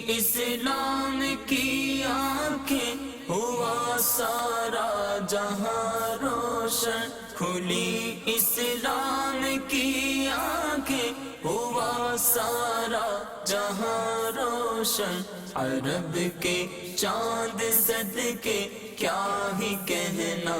اسلام کی آنکھیں ہوا سارا جہاں روشن، کھلی اسلام کی آنکھیں ہوا سارا جہاں روشن، عرب کے چاند صدقے کیا ہی کہنا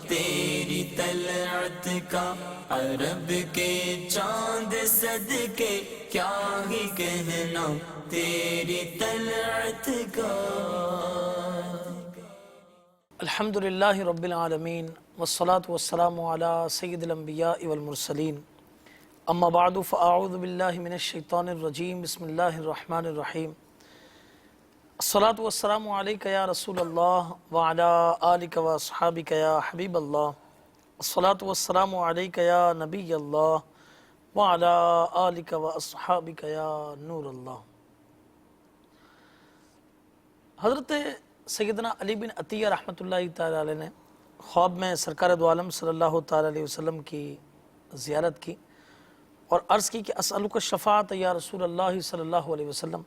تیری طلعت کا، عرب کے چاند صدقے کیا ہی کہنا تیری طلعت کا۔ الحمدللہ رب العالمین والصلاة والسلام علی سید الانبیاء والمرسلین، اما بعد فاعوذ باللہ من الشیطان الرجیم، بسم اللہ الرحمن الرحیم۔ الصلاة والسلام علیک یا رسول اللہ وعلی آلک و اصحابک یا حبیب اللہ، الصلاة والسلام علیک یا نبی اللہ وعلی آلک و اصحابک یا نور اللہ۔ حضرت سیدنا علی بن عطیہ رحمۃ اللہ تعالی علیہ نے خواب میں سرکار دو عالم صلی اللہ تعالی علیہ وسلم کی زیارت کی اور عرض کی کہ اسألک الشفاعۃ یا رسول اللہ صلی اللہ علیہ وسلم،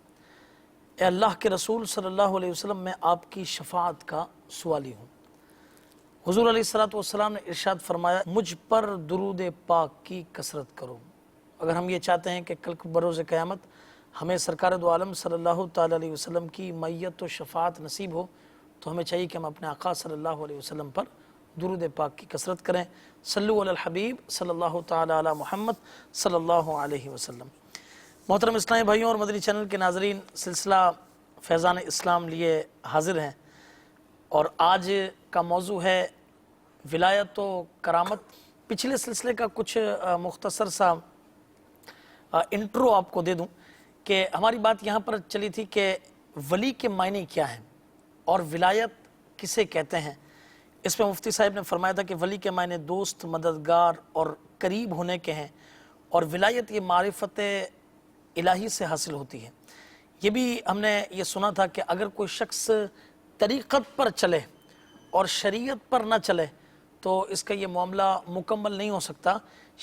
اے اللہ کے رسول صلی اللہ علیہ وسلم میں آپ کی شفاعت کا سوالی ہوں۔ حضور علیہ الصلوۃ والسلام نے ارشاد فرمایا، مجھ پر درود پاک کی کثرت کرو۔ اگر ہم یہ چاہتے ہیں کہ کل بروز قیامت ہمیں سرکار دو عالم صلی اللہ تعالی علیہ وسلم کی معیت و شفاعت نصیب ہو تو ہمیں چاہیے کہ ہم اپنے آقا صلی اللہ علیہ وسلم پر درود پاک کی کثرت کریں۔ صلو علی الحبیب صلی اللہ تعالی علی محمد صلی اللہ علیہ وسلم۔ محترم اسلامی بھائیوں اور مدنی چینل کے ناظرین، سلسلہ فیضان اسلام لیے حاضر ہیں اور آج کا موضوع ہے ولایت و کرامت۔ پچھلے سلسلے کا کچھ مختصر سا انٹرو آپ کو دے دوں کہ ہماری بات یہاں پر چلی تھی کہ ولی کے معنی کیا ہیں اور ولایت کسے کہتے ہیں۔ اس میں مفتی صاحب نے فرمایا تھا کہ ولی کے معنی دوست، مددگار اور قریب ہونے کے ہیں، اور ولایت یہ معرفت الہی سے حاصل ہوتی ہے۔ یہ بھی ہم نے یہ سنا تھا کہ اگر کوئی شخص طریقت پر چلے اور شریعت پر نہ چلے تو اس کا یہ معاملہ مکمل نہیں ہو سکتا۔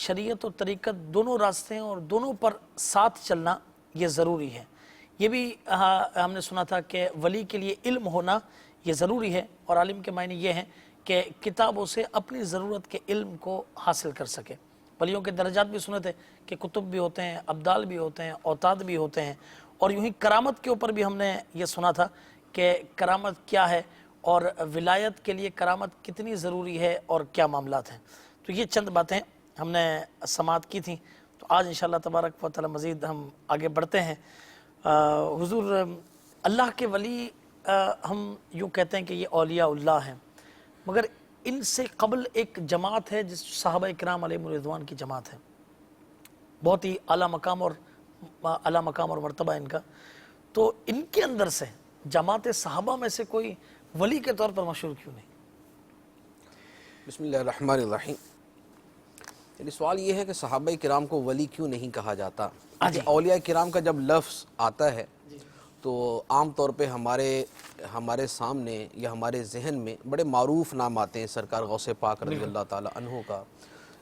شریعت اور طریقت دونوں راستے ہیں اور دونوں پر ساتھ چلنا یہ ضروری ہے۔ یہ بھی ہم نے سنا تھا کہ ولی کے لیے علم ہونا یہ ضروری ہے، اور عالم کے معنی یہ ہیں کہ کتابوں سے اپنی ضرورت کے علم کو حاصل کر سکے۔ ولیوں کے درجات بھی سنے تھے کہ کتب بھی ہوتے ہیں، ابدال بھی ہوتے ہیں، اوتاد بھی ہوتے ہیں، اور یوں ہی کرامت کے اوپر بھی ہم نے یہ سنا تھا کہ کرامت کیا ہے اور ولایت کے لیے کرامت کتنی ضروری ہے اور کیا معاملات ہیں۔ تو یہ چند باتیں ہم نے سماعت کی تھیں، تو آج انشاءاللہ تبارک و تعالی مزید ہم آگے بڑھتے ہیں۔ حضور، اللہ کے ولی ہم یوں کہتے ہیں کہ یہ اولیاء اللہ ہیں، مگر ان سے قبل ایک جماعت ہے جس صحابہ اکرام علیہم الرضوان کی جماعت ہے، بہت ہی اعلیٰ مقام اور مرتبہ ان کا۔ تو ان کے اندر سے جماعت صحابہ میں سے کوئی ولی کے طور پر مشہور کیوں نہیں؟ بسم اللہ الرحمن الرحیم۔ یعنی سوال یہ ہے کہ صحابہ کرام کو ولی کیوں نہیں کہا جاتا؟ اولیاء کرام کا جب لفظ آتا ہے تو عام طور پہ ہمارے سامنے یا ہمارے ذہن میں بڑے معروف نام آتے ہیں، سرکار غوث پاک رضی اللہ تعالی عنہ کا،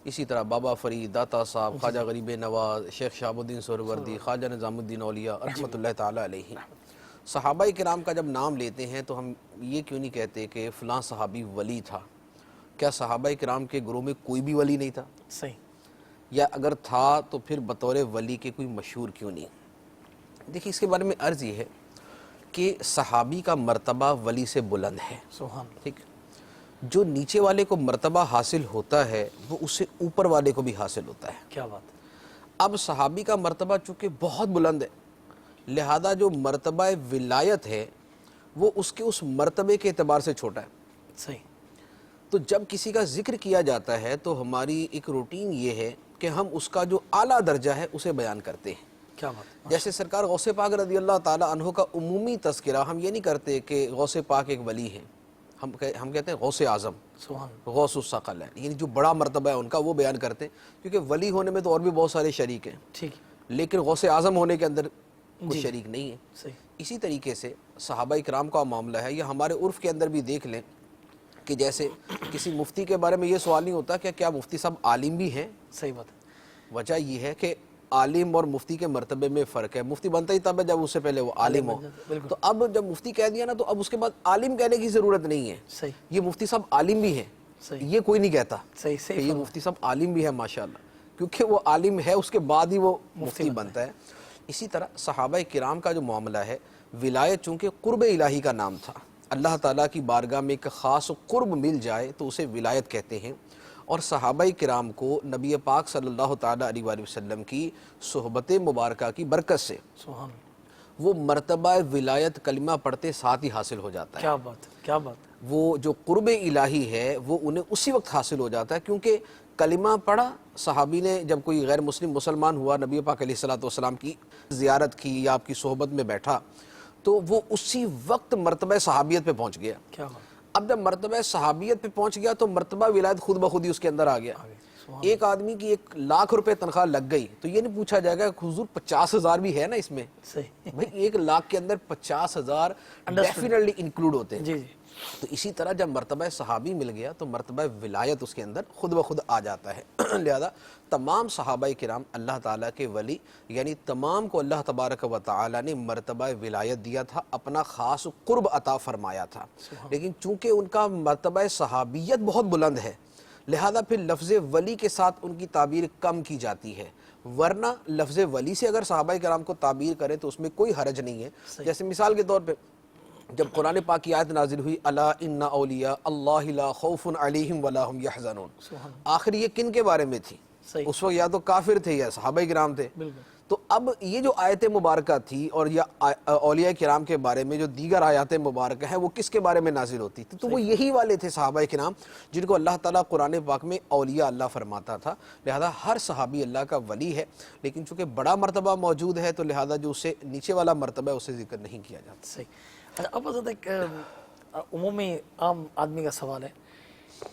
اسی طرح بابا فرید، داتا صاحب، خواجہ غریب نواز، شیخ شہاب الدین سہروردی، خواجہ نظام الدین اولیاء رحمۃ اللہ تعالی علیہ۔ صحابہ کرام کا جب نام لیتے ہیں تو ہم یہ کیوں نہیں کہتے کہ فلاں صحابی ولی تھا؟ کیا صحابہ کرام کے گروہ میں کوئی بھی ولی نہیں تھا؟ صحیح۔ یا اگر تھا تو پھر بطور ولی کے کوئی مشہور کیوں نہیں؟ دیکھیں، اس کے بارے میں عرض یہ ہے کہ صحابی کا مرتبہ ولی سے بلند ہے۔ سبحان۔ ٹھیک، جو نیچے والے کو مرتبہ حاصل ہوتا ہے وہ اس سے اوپر والے کو بھی حاصل ہوتا ہے۔ کیا بات ہے۔ اب صحابی کا مرتبہ چونکہ بہت بلند ہے، لہذا جو مرتبہ ولایت ہے وہ اس کے اس مرتبے کے اعتبار سے چھوٹا ہے۔ صحیح۔ تو جب کسی کا ذکر کیا جاتا ہے تو ہماری ایک روٹین یہ ہے کہ ہم اس کا جو اعلیٰ درجہ ہے اسے بیان کرتے ہیں۔ کیا بات ہے۔ جیسے سرکار غوث پاک رضی اللہ تعالی عنہ کا عمومی تذکرہ ہم یہ نہیں کرتے کہ غوث پاک ایک ولی ہے، ہم کہتے ہیں غوث اعظم، سبحان۔ غوث الثقل ہے، یعنی جو بڑا مرتبہ ہے ان کا وہ بیان کرتے ہیں، کیونکہ ولی ہونے میں تو اور بھی بہت سارے شریک ہیں، ٹھیک، لیکن غوث اعظم ہونے کے اندر کوئی شریک نہیں ہے۔ صحیح۔ اسی طریقے سے صحابہ کرام کا معاملہ ہے، یا ہمارے عرف کے اندر بھی دیکھ لیں کہ جیسے کسی مفتی کے بارے میں یہ سوال نہیں ہوتا کہ کیا مفتی صاحب عالم بھی ہیں؟ صحیح بات ہے۔ وجہ یہ ہے کہ عالم اور مفتی کے مرتبے میں فرق ہے. مفتی بنتا ہی تب ہے جب اس سے پہلے وہ عالم ہو. تو اب جب مفتی کہہ دیا نا تو اب اس کے بعد عالم کہنے کی ضرورت نہیں ہے. صحیح. یہ مفتی صاحب عالم بھی ہیں, یہ کوئی نہیں کہتا صحیح کہ یہ مفتی صاحب عالم بھی ہے ماشاءاللہ, کیونکہ وہ عالم ہے اس کے بعد ہی وہ مفتی بنتا ہے. اسی طرح صحابہ کرام کا جو معاملہ ہے, ولایت چونکہ قرب الہی کا نام تھا, اللہ تعالیٰ کی بارگاہ میں ایک خاص قرب مل جائے تو اسے ولایت کہتے ہیں. اور صحابہ کرام کو نبی پاک صلی اللہ تعالیٰ علیہ وآلہ وسلم کی صحبت مبارکہ کی برکت سے سبحان اللہ. وہ مرتبہ ولایت کلمہ پڑھتے ساتھ ہی حاصل ہو جاتا ہے. کیا بات ہے, کیا بات ہے. وہ جو قرب الہی ہے وہ انہیں اسی وقت حاصل ہو جاتا ہے, کیونکہ کلمہ پڑھا صحابی نے, جب کوئی غیر مسلم مسلمان ہوا, نبی پاک علیہ الصلوۃ والسلام کی زیارت کی یا آپ کی صحبت میں بیٹھا, تو وہ اسی وقت مرتبہ صحابیت پہ پہنچ گیا. کیا بات. اب جب مرتبہ صحابیت پہ پہنچ گیا تو مرتبہ ولایت خود بخود ہی اس کے اندر آ گیا. ایک آدمی کی 1,00,000 روپے تنخواہ لگ گئی تو یہ نہیں پوچھا جائے گا کہ حضور 50,000 بھی ہے نا اس میں. صحیح. بھائی 1,00,000 کے اندر 50,000 ڈیفینیٹلی انکلوڈ ہوتے ہیں. جی جی. تو اسی طرح جب مرتبہ صحابی مل گیا تو مرتبہ ولایت اس کے اندر خود بخود آ جاتا ہے. لہذا تمام صحابہ کرام اللہ تعالیٰ کے ولی, یعنی تمام کو اللہ تبارک و تعالیٰ نے مرتبہ ولایت دیا تھا, اپنا خاص قرب عطا فرمایا تھا. لیکن چونکہ ان کا مرتبہ صحابیت بہت بلند ہے, لہذا پھر لفظ ولی کے ساتھ ان کی تعبیر کم کی جاتی ہے, ورنہ لفظ ولی سے اگر صحابہ کرام کو تعبیر کرے تو اس میں کوئی حرج نہیں ہے. جیسے مثال کے طور پہ جب قرآن پاک کی آیت نازل ہوئی, الا ان اولیاء اللہ لا خوف علیہم ولا هم یحزنون, آخر یہ کن کے بارے میں تھی؟ اس وقت یا تو کافر تھے یا صحابہ کرام تھے. تو اب یہ جو آیت مبارکہ تھی اور یا اولیاء کرام کے بارے میں جو دیگر آیات مبارکہ ہیں وہ کس کے بارے میں نازل ہوتی تھی؟ تو وہ یہی والے تھے صحابہ کرام جن کو اللہ تعالیٰ قرآن پاک میں اولیاء اللہ فرماتا تھا. لہذا ہر صحابی اللہ کا ولی ہے, لیکن چونکہ بڑا مرتبہ موجود ہے تو لہذا جو اسے نیچے والا مرتبہ ہے اسے ذکر نہیں کیا جاتا. صحیح. اب حضرت ایک عمومی عام آدمی کا سوال ہے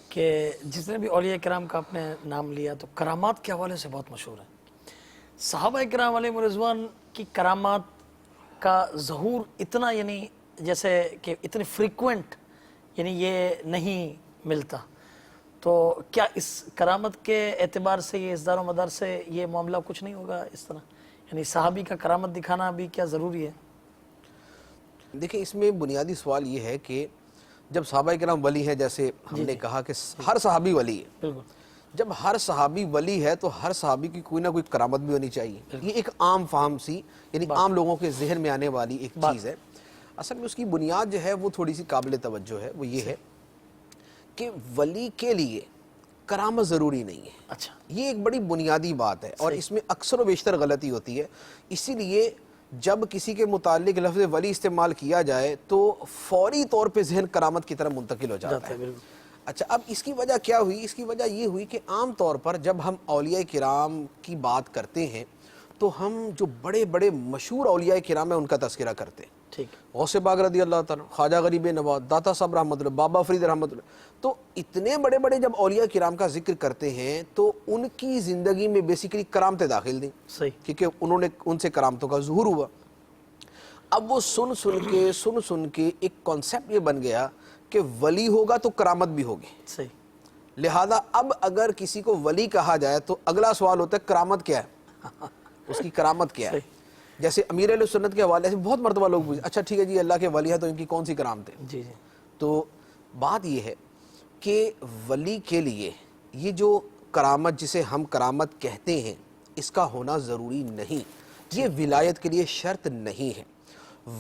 کہ جتنے بھی اولیاء کرام کا آپ نے نام لیا تو کرامات کے حوالے سے بہت مشہور ہیں. صحابہ کرام علیہ رضوان کی کرامات کا ظہور اتنا, یعنی جیسے کہ اتنی فریکوینٹ, یعنی یہ نہیں ملتا, تو کیا اس کرامت کے اعتبار سے یہ اس دار و مدار سے یہ معاملہ کچھ نہیں ہوگا اس طرح, یعنی صحابی کا کرامت دکھانا بھی کیا ضروری ہے؟ دیکھیں اس میں بنیادی سوال یہ ہے کہ جب صحابہ کرام ولی ہیں, جیسے ہم نے کہا کہ ہر صحابی ولی ہے, بالکل, جب ہر صحابی ولی ہے تو ہر صحابی کی کوئی نہ کوئی کرامت بھی ہونی چاہیے. یہ ایک عام فہم سی, یعنی عام لوگوں کے ذہن میں آنے والی ایک چیز ہے. اصل میں اس کی بنیاد جو ہے وہ تھوڑی سی قابل توجہ ہے. وہ یہ ہے کہ ولی کے لیے کرامت ضروری نہیں ہے. اچھا, یہ ایک بڑی بنیادی بات ہے اور اس میں اکثر و بیشتر غلطی ہوتی ہے. اسی لیے جب کسی کے متعلق لفظ ولی استعمال کیا جائے تو فوری طور پہ ذہن کرامت کی طرف منتقل ہو جاتا ہے. اچھا, اب اس کی وجہ کیا ہوئی؟ اس کی وجہ یہ ہوئی کہ عام طور پر جب ہم اولیاء کرام کی بات کرتے ہیں تو ہم جو بڑے بڑے مشہور اولیاء کرام ہیں ان کا تذکرہ کرتے ہیں. ٹھیک, غوث پاک رضی اللہ تعالیٰ, خواجہ غریب نواز, داتا صاحب رحمۃ اللہ, بابا فرید رحمۃ اللہ. تو اتنے بڑے بڑے جب اولیاء کرام کا ذکر کرتے ہیں تو ان کی زندگی میں بیسیکلی کرامتیں داخل تھیں, صحیح, کیونکہ انہوں نے ان سے کرامتوں کا ظہور ہوا. اب وہ سن کے ایک کانسیپٹ یہ بن گیا کہ ولی ہوگا تو کرامت بھی ہوگی. صحیح. لہذا اب اگر کسی کو ولی کہا جائے تو اگلا سوال ہوتا ہے کرامت کیا ہے, اس کی کرامت کیا ہے. جیسے امیر اہل سنت کے حوالے سے بہت مرتبہ لوگ پوچھتے, اچھا ٹھیک ہے جی اللہ کے ولی ہے تو ان کی کون سی کرامت ہے؟ جی جی. تو بات یہ ہے کہ ولی کے لیے یہ جو کرامت جسے ہم کرامت کہتے ہیں اس کا ہونا ضروری نہیں. یہ ولایت کے لیے شرط نہیں ہے.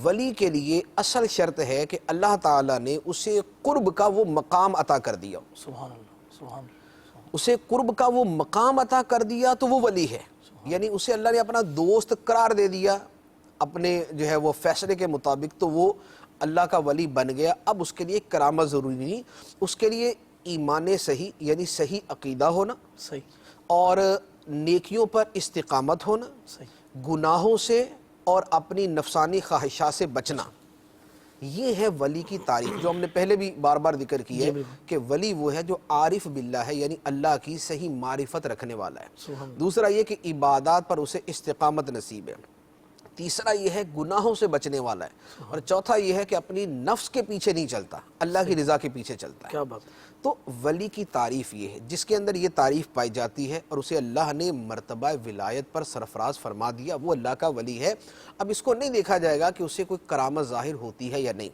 ولی کے لیے اصل شرط ہے کہ اللہ تعالیٰ نے اسے قرب کا وہ مقام عطا کر دیا. سبحان اللہ, سبحان اللہ. اسے قرب کا وہ مقام عطا کر دیا تو وہ ولی ہے. یعنی اسے اللہ نے اپنا دوست قرار دے دیا اپنے جو ہے وہ فیصلے کے مطابق, تو وہ اللہ کا ولی بن گیا. اب اس کے لیے کرامت ضروری نہیں, اس کے لیے ایمان صحیح یعنی صحیح عقیدہ ہونا, صحیح, اور نیکیوں پر استقامت ہونا, صحیح, گناہوں سے اور اپنی نفسانی خواہشات سے بچنا. یہ ہے ولی کی تعریف جو ہم نے پہلے بھی بار بار ذکر کی ہے کہ ولی وہ ہے جو عارف باللہ ہے, یعنی اللہ کی صحیح معرفت رکھنے والا ہے. دوسرا یہ کہ عبادات پر اسے استقامت نصیب ہے. تیسرا یہ ہے گناہوں سے بچنے والا ہے، اور چوتھا یہ ہے کہ اپنی نفس کے پیچھے نہیں چلتا، اللہ کی رضا کے پیچھے چلتا ہے۔ کیا بات۔ تو ولی کی تعریف یہ ہے، جس کے اندر یہ تعریف پائی جاتی ہے اور اسے اللہ نے مرتبہ ولایت پر سرفراز فرما دیا، وہ اللہ کا ولی ہے۔ اب اس کو نہیں دیکھا جائے گا کہ اسے کوئی کرامت ظاہر ہوتی ہے یا نہیں،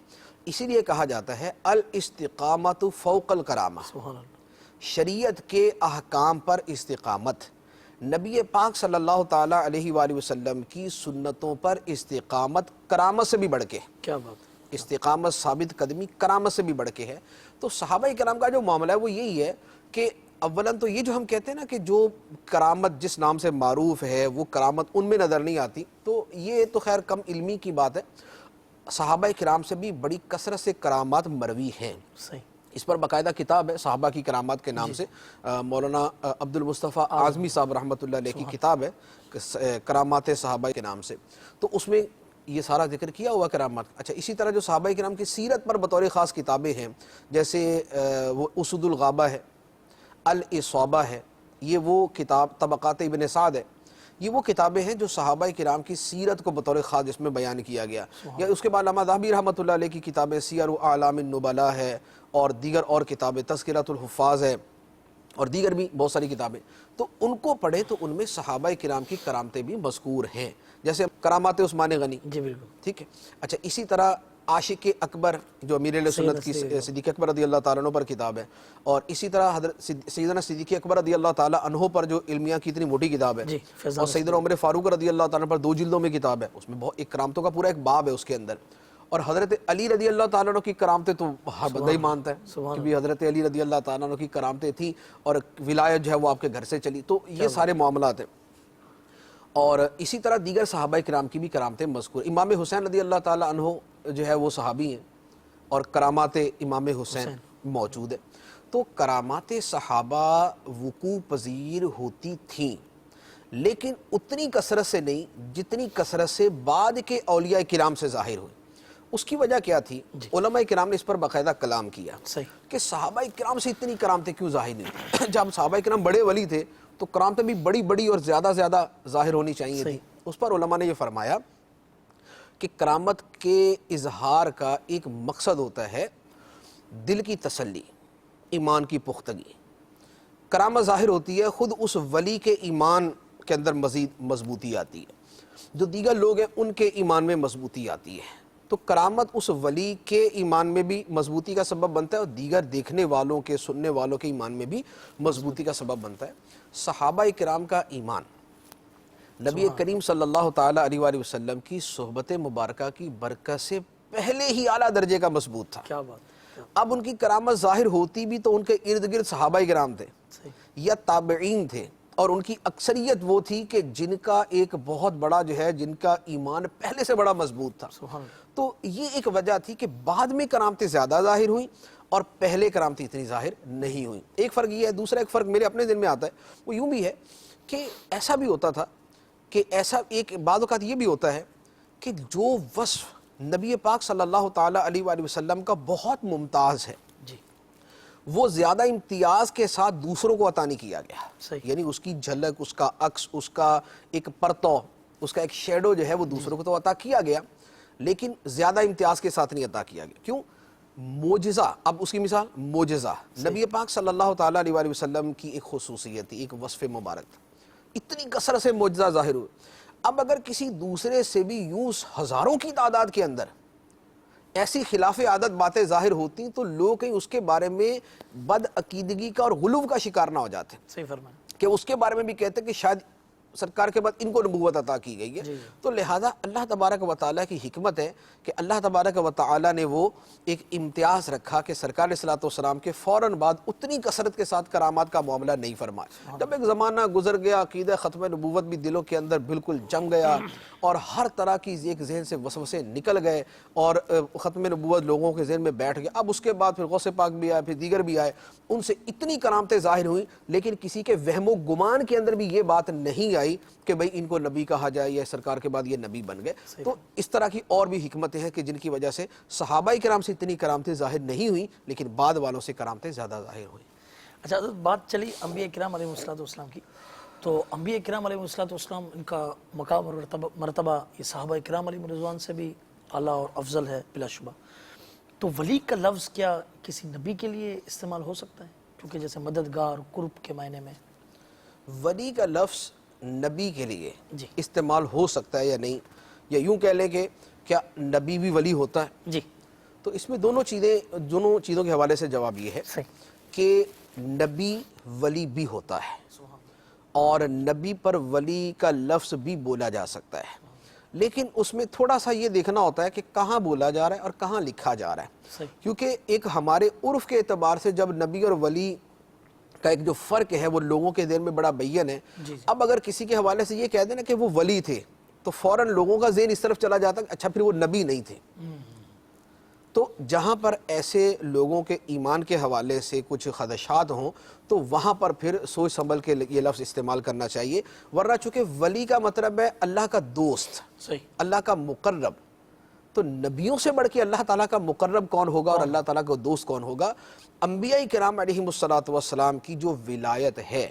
اسی لیے کہا جاتا ہے الاستقامت فوق الکرامہ، سبحان اللہ۔ شریعت کے احکام پر استقامت، نبی پاک صلی اللہ تعالیٰ علیہ وآلہ وسلم کی سنتوں پر استقامت کرامت سے بھی بڑھ کے، کیا بات۔ استقامت ثابت قدمی کرامت سے بھی بڑھ کے ہے۔ تو صحابہ کرام کا جو معاملہ ہے وہ یہی ہے کہ اولاً تو یہ جو ہم کہتے ہیں نا کہ جو کرامت جس نام سے معروف ہے وہ کرامت ان میں نظر نہیں آتی، تو یہ تو خیر کم علمی کی بات ہے۔ صحابہ کرام سے بھی بڑی کثرت سے کرامات مروی ہیں، صحیح۔ اس پر باقاعدہ کتاب ہے صحابہ کی کرامات کے نام سے، مولانا عبد المصطفیٰ اعظمی صاحب رحمۃ اللہ علیہ کی کتاب ہے کرامات صحابہ کے نام سے، تو اس میں یہ سارا ذکر کیا ہوا کرامات۔ اچھا، اسی طرح جو صحابہ کرام کی سیرت پر بطور خاص کتابیں ہیں، جیسے وہ اسد الغابہ ہے، الاصابہ ہے، یہ وہ کتاب طبقات ابن سعد ہے، یہ وہ کتابیں ہیں جو صحابہ کرام کی سیرت کو بطور خاص جس میں بیان کیا گیا۔ یا اس کے بعد علامہ ذہبی رحمۃ اللہ علیہ کی کتابیں سیر اعلام النبلاء ہے، اور دیگر اور کتابیں تذکرۃ الحفاظ ہے، اور دیگر بھی بہت ساری کتابیں، تو ان کو پڑھیں تو ان میں صحابہ کرام کی کرامتیں بھی مذکور ہیں، جیسے کرامات عثمان غنی، جی بالکل، ٹھیک ہے۔ اچھا، اسی طرح عاشق اکبر جو امیر علیہ سنت کی صدیق اکبر رضی اللہ تعالیٰ عنہ پر کتاب ہے، اور اسی طرح حضرت سیدنا صدیق اکبر رضی اللہ تعالیٰ عنہ پر جو علمیہ کی اتنی موٹی کتاب ہے، اور سیدنا عمر فاروق رضی اللہ تعالیٰ عنہ پر 2 جلدوں میں کتاب ہے، اس میں بہت ایک کرامتوں کا پورا ایک باب ہے اس کے اندر، اور حضرت علی رضی اللہ تعالیٰ عنہ کی کرامتیں تو ہر بندہ ہی مانتا ہے کہ بھی حضرت علی رضی اللہ تعالیٰ عنہ کی کرامتیں تھیں، اور ولایت جو ہے وہ آپ کے گھر سے چلی، تو یہ سارے معاملات ہیں۔ اور اسی طرح دیگر صحابہ کرام کی بھی کرامتیں مذکور، امام حسین رضی اللہ تعالیٰ عنہ جو ہے وہ صحابی ہیں، اور کرامات امام حسین موجود ہے۔ تو کرامات صحابہ وقوع پذیر ہوتی تھیں، لیکن اتنی کثرت سے نہیں جتنی کثرت سے بعد کے اولیاء کرام سے ظاہر ہوئی۔ اس کی وجہ کیا تھی؟ علماء کرام نے اس پر باقاعدہ کلام کیا کہ صحابہ کرام سے اتنی کرامتیں کیوں ظاہر نہیں تھیں؟ جب صحابہ کرام بڑے ولی تھے تو کرامتیں بھی بڑی بڑی اور زیادہ زیادہ ظاہر ہونی چاہیے تھی۔ اس پر علماء نے یہ فرمایا کہ کرامت کے اظہار کا ایک مقصد ہوتا ہے دل کی تسلی، ایمان کی پختگی۔ کرامت ظاہر ہوتی ہے خود اس ولی کے ایمان کے اندر مزید مضبوطی آتی ہے، جو دیگر لوگ ہیں ان کے ایمان میں مضبوطی آتی ہے، تو کرامت اس ولی کے ایمان میں بھی مضبوطی کا سبب بنتا ہے، اور دیگر دیکھنے والوں کے سننے والوں کے ایمان میں بھی مضبوطی کا سبب بنتا ہے۔ صحابہ کرام کا ایمان نبی کریم صلی اللہ تعالیٰ علیہ وآلہ وسلم کی صحبت مبارکہ کی برکت سے پہلے ہی اعلیٰ درجے کا مضبوط تھا۔ کیا بات۔ اب ان کی کرامت ظاہر ہوتی بھی تو ان کے ارد گرد صحابہ کرام تھے یا تابعین تھے، اور ان کی اکثریت وہ تھی کہ جن کا ایک بہت بڑا جو ہے جن کا ایمان پہلے سے بڑا مضبوط تھا۔ تو یہ ایک وجہ تھی کہ بعد میں کرامتیں زیادہ ظاہر ہوئیں اور پہلے کرامتیں اتنی ظاہر نہیں ہوئیں۔ ایک فرق یہ ہے۔ دوسرا ایک فرق میرے اپنے دل میں آتا ہے، وہ یوں بھی ہے کہ ایسا بھی ہوتا تھا کہ ایسا ایک بعض اوقات یہ بھی ہوتا ہے کہ جو وصف نبی پاک صلی اللہ تعالیٰ علیہ وآلہ وسلم کا بہت ممتاز ہے، وہ زیادہ امتیاز کے ساتھ دوسروں کو عطا نہیں کیا گیا، یعنی اس کی جھلک، اس کا عکس، اس کا ایک پرتو، اس کا ایک شیڈو جو ہے وہ دوسروں کو تو عطا کیا گیا، لیکن زیادہ امتیاز کے ساتھ نہیں عطا کیا گیا۔ کیوں؟ معجزہ، اب اس کی مثال معجزہ، نبی پاک صلی اللہ تعالیٰ علیہ وآلہ وسلم کی ایک خصوصیت تھی، ایک وصف مبارک تھا، اتنی کثرت سے معجزہ ظاہر ہوئے۔ اب اگر کسی دوسرے سے بھی یوں ہزاروں کی تعداد کے اندر ایسی خلاف عادت باتیں ظاہر ہوتی تو لوگ کہیں اس کے بارے میں بد عقیدگی کا اور غلو کا شکار نہ ہو جاتے، صحیح فرمایا، کہ اس کے بارے میں بھی کہتے ہیں کہ شاید سرکار کے بعد ان کو نبوت عطا کی گئی ہے۔ تو لہذا اللہ تبارک و تعالیٰ کی حکمت ہے کہ اللہ تبارک و تعالیٰ نے وہ ایک امتیاز رکھا کہ سرکار علیہ الصلوۃ والسلام کے فوراً بعد اتنی کثرت کے ساتھ کرامات کا معاملہ نہیں فرمایا۔ جب ایک زمانہ گزر گیا، عقیدہ ختم نبوت بھی دلوں کے اندر بالکل جم گیا، اور ہر طرح کی ایک ذہن سے وسوسے نکل گئے، اور ختم نبوت لوگوں کے ذہن میں بیٹھ گیا۔ اب اس کے بعد پھر غوث پاک بھی آئے، پھر دیگر بھی آئے، ان سے اتنی کرامتیں ظاہر ہوئیں، لیکن کسی کے وہم و گمان کے اندر بھی یہ بات نہیں آئی کہ بھئی ان کو نبی کہا جائے یا سرکار کے بعد یہ نبی بن گئے۔ تو اس طرح کی اور بھی حکمتیں ہیں کہ جن کی وجہ سے صحابہ کرام سے اتنی کرامتیں ظاہر نہیں ہوئیں، لیکن بعد والوں سے کرامتیں زیادہ ظاہر ہوئیں۔ اچھا حضرت، بات چلی انبیاء کرام علیہ الصلوۃ والسلام کی، تو انبیاء کرام علیہ السلام ان کا مقام اور مرتبہ یہ صحابہ کرام علیہ رضوان سے بھی اعلیٰ اور افضل ہے بلا شبہ. تو ولی کا لفظ کیا کسی نبی کے لیے استعمال ہو سکتا ہے؟ کیونکہ جیسے مددگار قرب کے معنی میں. ولی کا لفظ نبی کے لیے جی. استعمال ہو سکتا ہے یا نہیں، یا یوں کہہ لیں کہ کیا نبی بھی ولی ہوتا ہے؟ جی تو اس میں دونوں چیزوں کے حوالے سے جواب یہ ہے صحیح. کہ نبی ولی بھی ہوتا ہے اور نبی پر ولی کا لفظ بھی بولا جا سکتا ہے، لیکن اس میں تھوڑا سا یہ دیکھنا ہوتا ہے کہ کہاں بولا جا رہا ہے اور کہاں لکھا جا رہا ہے. صحیح. کیونکہ ایک ہمارے عرف کے اعتبار سے جب نبی اور ولی کا ایک جو فرق ہے وہ لوگوں کے ذہن میں بڑا بین ہے. جی. اب اگر کسی کے حوالے سے یہ کہہ دیں نا کہ وہ ولی تھے تو فوراً لوگوں کا ذہن اس طرف چلا جاتا کہ اچھا پھر وہ نبی نہیں تھے. تو جہاں پر ایسے لوگوں کے ایمان کے حوالے سے کچھ خدشات ہوں تو وہاں پر پھر سوچ سنبھل کے یہ لفظ استعمال کرنا چاہیے، ورنہ چونکہ ولی کا مطلب ہے اللہ کا دوست، صحیح. اللہ کا مقرب. تو نبیوں سے بڑھ کے اللہ تعالیٰ کا مقرب کون ہوگا اور اللہ تعالیٰ کا دوست کون ہوگا؟ انبیاء کرام علیہم الصلاۃ والسلام کی جو ولایت ہے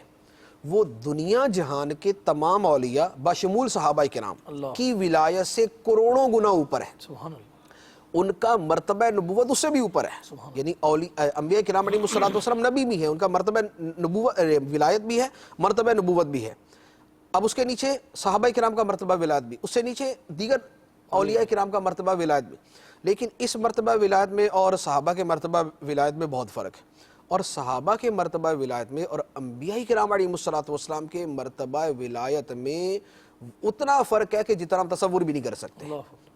وہ دنیا جہان کے تمام اولیاء بشمول صحابہ کرام کی ولایت سے کروڑوں گنا اوپر ہے. سبحان اللہ. ان کا مرتبہ نبوت اس سے بھی اوپر ہے. یعنی انبیاء کرام علیہ الصلوۃ والسلام نبی بھی ہیں، ان کا مرتبہ نبوت ولایت بھی ہے، مرتبہ نبوت بھی ہے. اب اس کے نیچے صحابہ کرام کا مرتبہ ولایت بھی، اس سے نیچے دیگر اولیاء کرام کا مرتبہ ولایت بھی. لیکن اس مرتبہ ولایت میں اور صحابہ کے مرتبہ ولایت میں بہت فرق ہے، اور صحابہ کے مرتبہ ولایت میں اور انبیاء کرام علیہ الصلوۃ والسلام کے مرتبہ ولایت میں اتنا فرق ہے کہ جتنا ہم تصور بھی نہیں کر سکتے.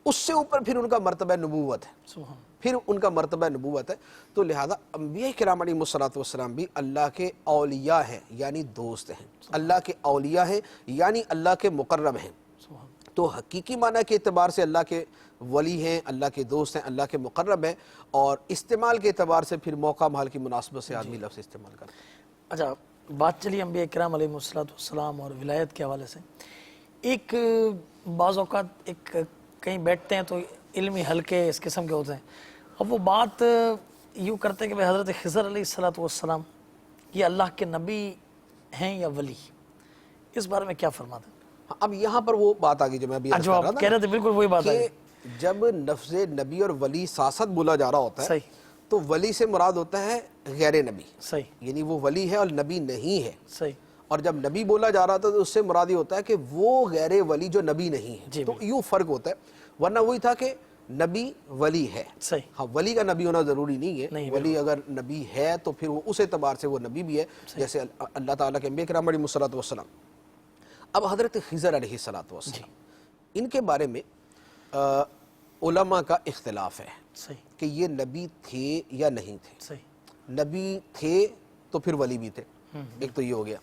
اس سے اوپر پھر ان کا مرتبہ نبوت ہے، پھر ان کا مرتبہ نبوت ہے. تو لہذا انبیاء کرام علیہ الصلوۃ والسلام بھی اللہ کے اولیاء ہیں یعنی دوست ہیں، اللہ کے اولیاء ہیں یعنی اللہ کے مقرب ہیں. تو حقیقی معنی کے اعتبار سے اللہ کے ولی ہیں، اللہ کے دوست ہیں، اللہ کے مقرب ہیں، اور استعمال کے اعتبار سے پھر موقع محل کی مناسبت سے آدمی لفظ استعمال کرتا ہے. اچھا بات چلی انبیاء کرام علیہ السلام اور ولایت کے حوالے سے. ایک بعض اوقات ایک کہیں بیٹھتے ہیں تو علمی حلقے اس قسم کے ہوتے ہیں، اب وہ بات یوں کرتے ہیں کہ حضرت خضر علیہ السلام یہ اللہ کے نبی ہیں یا ولی، اس بارے میں کیا فرماتے ہیں؟ اب یہاں پر وہ بات آگئی جو میں ابھی عرض کر رہا تھا، کہہ رہے تھے بالکل وہی بات ہے کہ جب لفظ نبی اور ولی ساتھ ساتھ بولا جا رہا ہوتا ہے صحیح. تو ولی سے مراد ہوتا ہے غیر نبی، صحیح یعنی وہ ولی ہے اور نبی نہیں ہے. صحیح. اور جب نبی بولا جا رہا تھا تو اس سے مراد یہ ہوتا ہے کہ وہ غیر ولی جو نبی نہیں ہے. جی تو یوں فرق ہوتا ہے، ورنہ وہی تھا کہ نبی ولی ہے. صحیح. ہاں ولی کا نبی ہونا ضروری نہیں ہے، نہیں، ولی اگر نبی ہے تو پھر وہ اس اعتبار سے وہ نبی بھی ہے، جیسے اللہ تعالیٰ کے انبیاء کرام علیہ الصلوۃ والسلام. اب حضرت خضر علیہ الصلوۃ والسلام ان کے بارے میں علماء کا اختلاف ہے صحیح کہ یہ نبی تھے یا نہیں تھے. صحیح نبی تھے تو پھر ولی بھی تھے، ایک تو یہ ہو گیا.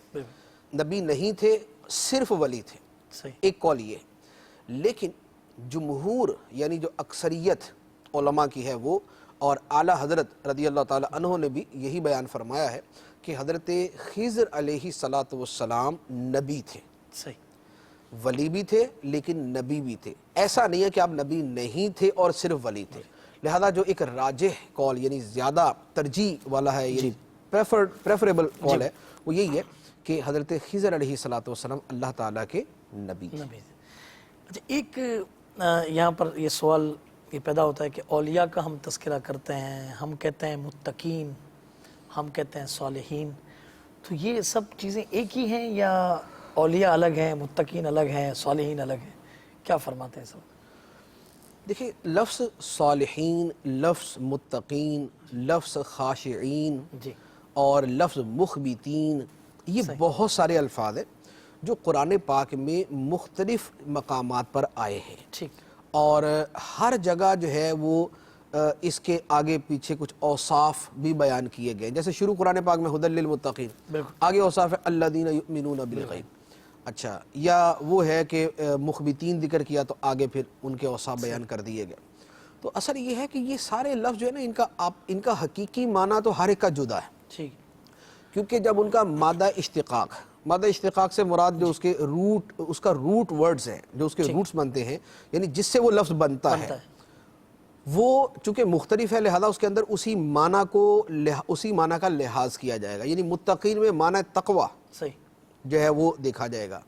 نبی نہیں تھے صرف ولی تھے، صحیح. ایک قول یہ. لیکن جمہور یعنی جو اکثریت علماء کی ہے وہ، اور اعلیٰ حضرت رضی اللہ تعالیٰ عنہ نے بھی یہی بیان فرمایا ہے کہ حضرت خضر علیہ الصلوۃ والسلام نبی تھے، صحیح ولی بھی تھے لیکن نبی بھی تھے. ایسا نہیں ہے کہ آپ نبی نہیں تھے اور صرف ولی تھے. لہذا جو ایک راجح قول یعنی زیادہ ترجیح والا ہے، یعنی پریفریبل قول ہے، وہ یہی ہے کہ حضرت خضر علیہ الصلوۃ والسلام اللہ تعالیٰ کے نبی تھے. اچھا ایک یہاں پر یہ سوال یہ پیدا ہوتا ہے کہ اولیاء کا ہم تذکرہ کرتے ہیں، ہم کہتے ہیں متقین، ہم کہتے ہیں صالحین، تو یہ سب چیزیں ایک ہی ہیں یا اولیاء الگ ہیں، متقین الگ ہیں، صالحین الگ ہیں؟ کیا فرماتے ہیں سب؟ دیکھیں لفظ صالحین، لفظ متقین، لفظ خاشعین جی اور لفظ مخبتین، یہ بہت سارے الفاظ ہیں جو قرآن پاک میں مختلف مقامات پر آئے ہیں. ٹھیک. اور ہر جگہ جو ہے وہ اس کے آگے پیچھے کچھ اوصاف بھی بیان کیے گئے. جیسے شروع قرآن پاک میں ہدی للمتقین، آگے اوصاف ہے الذین یؤمنون بالغیب. اچھا یا وہ ہے کہ مخبتین ذکر کیا تو آگے پھر ان کے اوصاف بیان کر دیے گئے. تو اثر یہ ہے کہ یہ سارے لفظ جو ہے نا ان کا حقیقی معنی تو ہر ایک کا جدا ہے. ٹھیک. کیونکہ جب ان کا مادہ اشتقاق سے مراد جو اس کا روٹ ورڈز ہیں، جو اس کے روٹس بنتے ہیں، یعنی جس سے وہ لفظ بنتا ہے، وہ چونکہ مختلف ہے لہذا اس کے اندر اسی معنی کا لحاظ کیا جائے گا. یعنی متقین میں معنی تقوی، صحیح، جو ہے وہ دیکھا جائے گا۔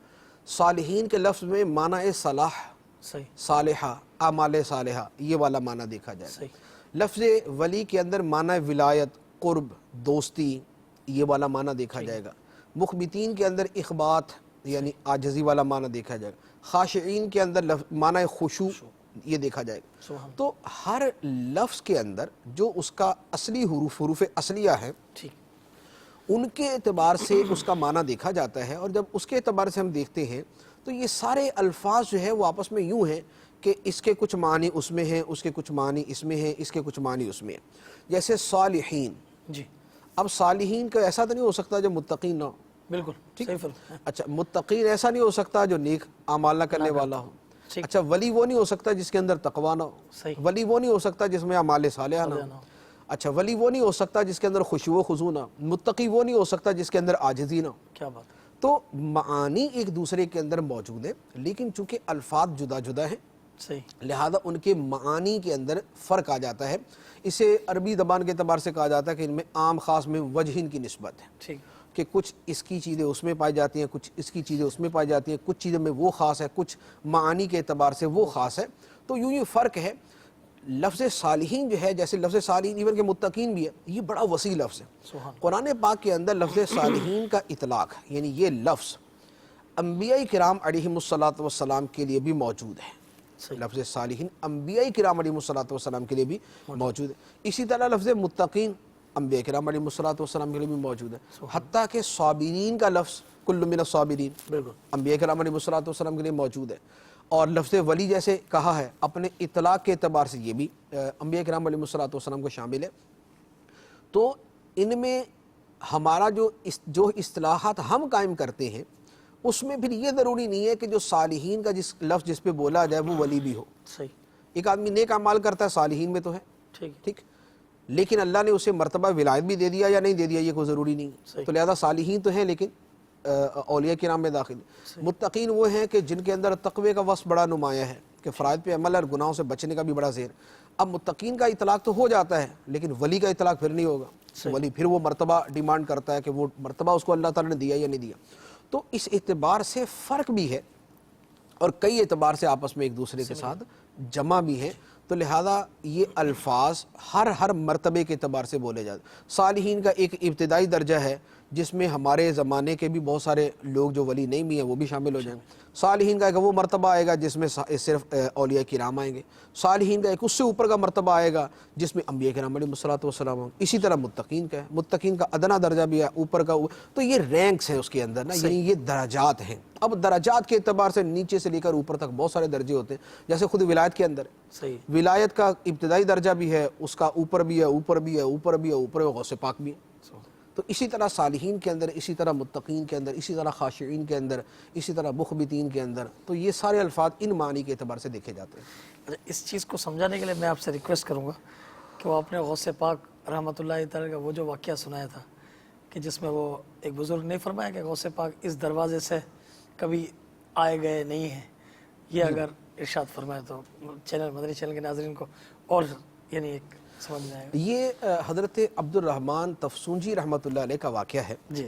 صالحین کے لفظ میں معنی صلاح، صحیح صالحہ، اعمال صالحہ، یہ والا معنی دیکھا جائے گا۔ صحیح لفظ ولی کے اندر معنی ولایت، قرب، دوستی، یہ والا معنی دیکھا جائے گا۔ مخبتین کے اندر اخبات یعنی عاجزی والا معنی دیکھا جائے گا۔ خاشعین کے اندر معنی خشوع، یہ دیکھا جائے گا۔ سبحان تو ہر لفظ کے اندر جو اس کا اصلی حروف اصلیہ ہیں ٹھیک ان کے اعتبار سے اس کا معنی دیکھا جاتا ہے، اور جب اس کے اعتبار سے ہم دیکھتے ہیں تو یہ سارے الفاظ جو ہے وہ آپس میں یوں ہیں کہ اس کے کچھ معنی اس میں ہیں، اس کے کچھ معنی اس میں ہیں، اس کے کچھ معنی اس میں ہیں۔ جیسے صالحین، جی اب صالحین کا ایسا تو نہیں ہو سکتا جو متقین نہ ہو، بالکل صحیح فرمایا۔ اچھا متقین ایسا نہیں ہو سکتا جو نیک اعمال نہ کرنے والا ہو، ٹھیک اچھا ولی وہ نہیں ہو سکتا جس کے اندر تقوی نہ ہو، صحیح ولی وہ نہیں ہو سکتا جس میں اعمال صالحہ نہ ہو، اچھا ولی وہ نہیں ہو سکتا جس کے اندر خشوع و خضوع نہ ہو، متقی وہ نہیں ہو سکتا جس کے اندر عاجزی نہ ہو۔ کیا بات ہے، تو معانی ایک دوسرے کے اندر موجود ہیں، لیکن چونکہ الفاظ جدا جدا ہیں صحیح لہذا ان کے معانی کے اندر فرق آ جاتا ہے۔ اسے عربی زبان کے اعتبار سے کہا جاتا ہے کہ ان میں عام خاص میں وجہین کی نسبت ہے، ٹھیک کہ کچھ اس کی چیزیں اس میں پائی جاتی ہیں، کچھ اس کی چیزیں اس میں پائی جاتی ہیں، کچھ چیزوں میں وہ خاص ہے، کچھ معانی کے اعتبار سے وہ خاص ہے۔ تو یوں فرق ہے۔ لفظ صالحین جو ہے، جیسے لفظ صالحین ایون کہ متقین بھی ہے، یہ بڑا وسیع لفظ ہے۔ سبحان قرآن پاک کے اندر لفظ صالحین کا اطلاق یعنی یہ لفظ انبیاء کرام علیہم الصلاۃ والسلام کے لیے بھی موجود ہے۔ صحیح لفظ صالحین انبیاء کرام علیہم الصلاۃ والسلام کے لیے بھی موجود ہے۔ اسی طرح لفظ متقین انبیاء کرام علیہم الصلاۃ والسلام کے لیے بھی موجود ہے، حتیٰ کہ صابرین کا لفظ کل من الصابرین بالکل انبیاء کرام علیہم الصلاۃ والسلام کے لیے موجود ہے۔ اور لفظ ولی جیسے کہا ہے اپنے اطلاق کے اعتبار سے یہ بھی انبیاء کرام علیہم الصلاۃ والسلام کو شامل ہے۔ تو ان میں ہمارا جو اصطلاحات ہم قائم کرتے ہیں اس میں پھر یہ ضروری نہیں ہے کہ جو صالحین کا جس پہ بولا جائے وہ ولی بھی ہو۔ صحیح ایک آدمی نیک اعمال کرتا ہے، صالحین میں تو ہے، ٹھیک ٹھیک، لیکن اللہ نے اسے مرتبہ ولایت بھی دے دیا یا نہیں دے دیا یہ کوئی ضروری نہیں ہے، صحیح تو لہذا صالحین تو ہیں لیکن اولیاء کرام میں داخل ہیں۔ متقین وہ ہیں کہ جن کے اندر تقوی کا وصف بڑا نمایاں ہے، کہ فرائض پہ عمل اور گناہوں سے بچنے کا بھی بڑا زیر۔ اب متقین کا اطلاق تو ہو جاتا ہے لیکن ولی کا اطلاق پھر نہیں ہوگا، ولی پھر وہ مرتبہ ڈیمانڈ کرتا ہے کہ وہ مرتبہ اس کو اللہ تعالیٰ نے دیا یا نہیں دیا۔ تو اس اعتبار سے فرق بھی ہے اور کئی اعتبار سے آپس میں ایک دوسرے کے ساتھ جمع بھی ہیں۔ تو لہذا یہ الفاظ ہر مرتبے کے اعتبار سے بولے جاتے ہیں۔ صالحین کا ایک ابتدائی درجہ ہے جس میں ہمارے زمانے کے بھی بہت سارے لوگ جو ولی نہیں بھی ہیں وہ بھی شامل ہو جائیں۔ صالحین کا ایک وہ مرتبہ آئے گا جس میں صرف اولیاء کرام آئیں گے۔ صالحین کا ایک اس سے اوپر کا مرتبہ آئے گا جس میں انبیاء کرام علیہم الصلوۃ والسلام ہوں۔ اسی طرح متقین کا ہے، متقین کا ادنا درجہ بھی ہے، اوپر کا۔ تو یہ رینکس ہیں اس کے اندر نا، یعنی یہ درجات ہیں۔ اب درجات کے اعتبار سے نیچے سے لے کر اوپر تک بہت سارے درجے ہوتے ہیں، جیسے خود ولایت کے اندر صحیح ولایت کا ابتدائی درجہ بھی ہے، اس کا اوپر بھی ہے، اوپر بھی ہے، اوپر بھی ہے، اوپر غوث پاک بھی ہے۔ تو اسی طرح صالحین کے اندر، اسی طرح متقین کے اندر، اسی طرح خاشعین کے اندر، اسی طرح مخبتین کے اندر، تو یہ سارے الفاظ ان معنی کے اعتبار سے دیکھے جاتے ہیں۔ اچھا، اس چیز کو سمجھانے کے لیے میں آپ سے ریکویسٹ کروں گا کہ وہ آپ نے غوث پاک رحمۃ اللہ تعالیٰ کا وہ جو واقعہ سنایا تھا کہ جس میں وہ ایک بزرگ نے فرمایا کہ غوث پاک اس دروازے سے کبھی آئے گئے نہیں ہیں، یہ اگر ارشاد فرمائے تو مدنی چینل کے ناظرین کو اور یعنی ایک سمجھ میں آئے گا۔ یہ حضرت عبد الرحمن تفسونجی رحمۃ اللہ علیہ کا واقعہ ہے۔ جی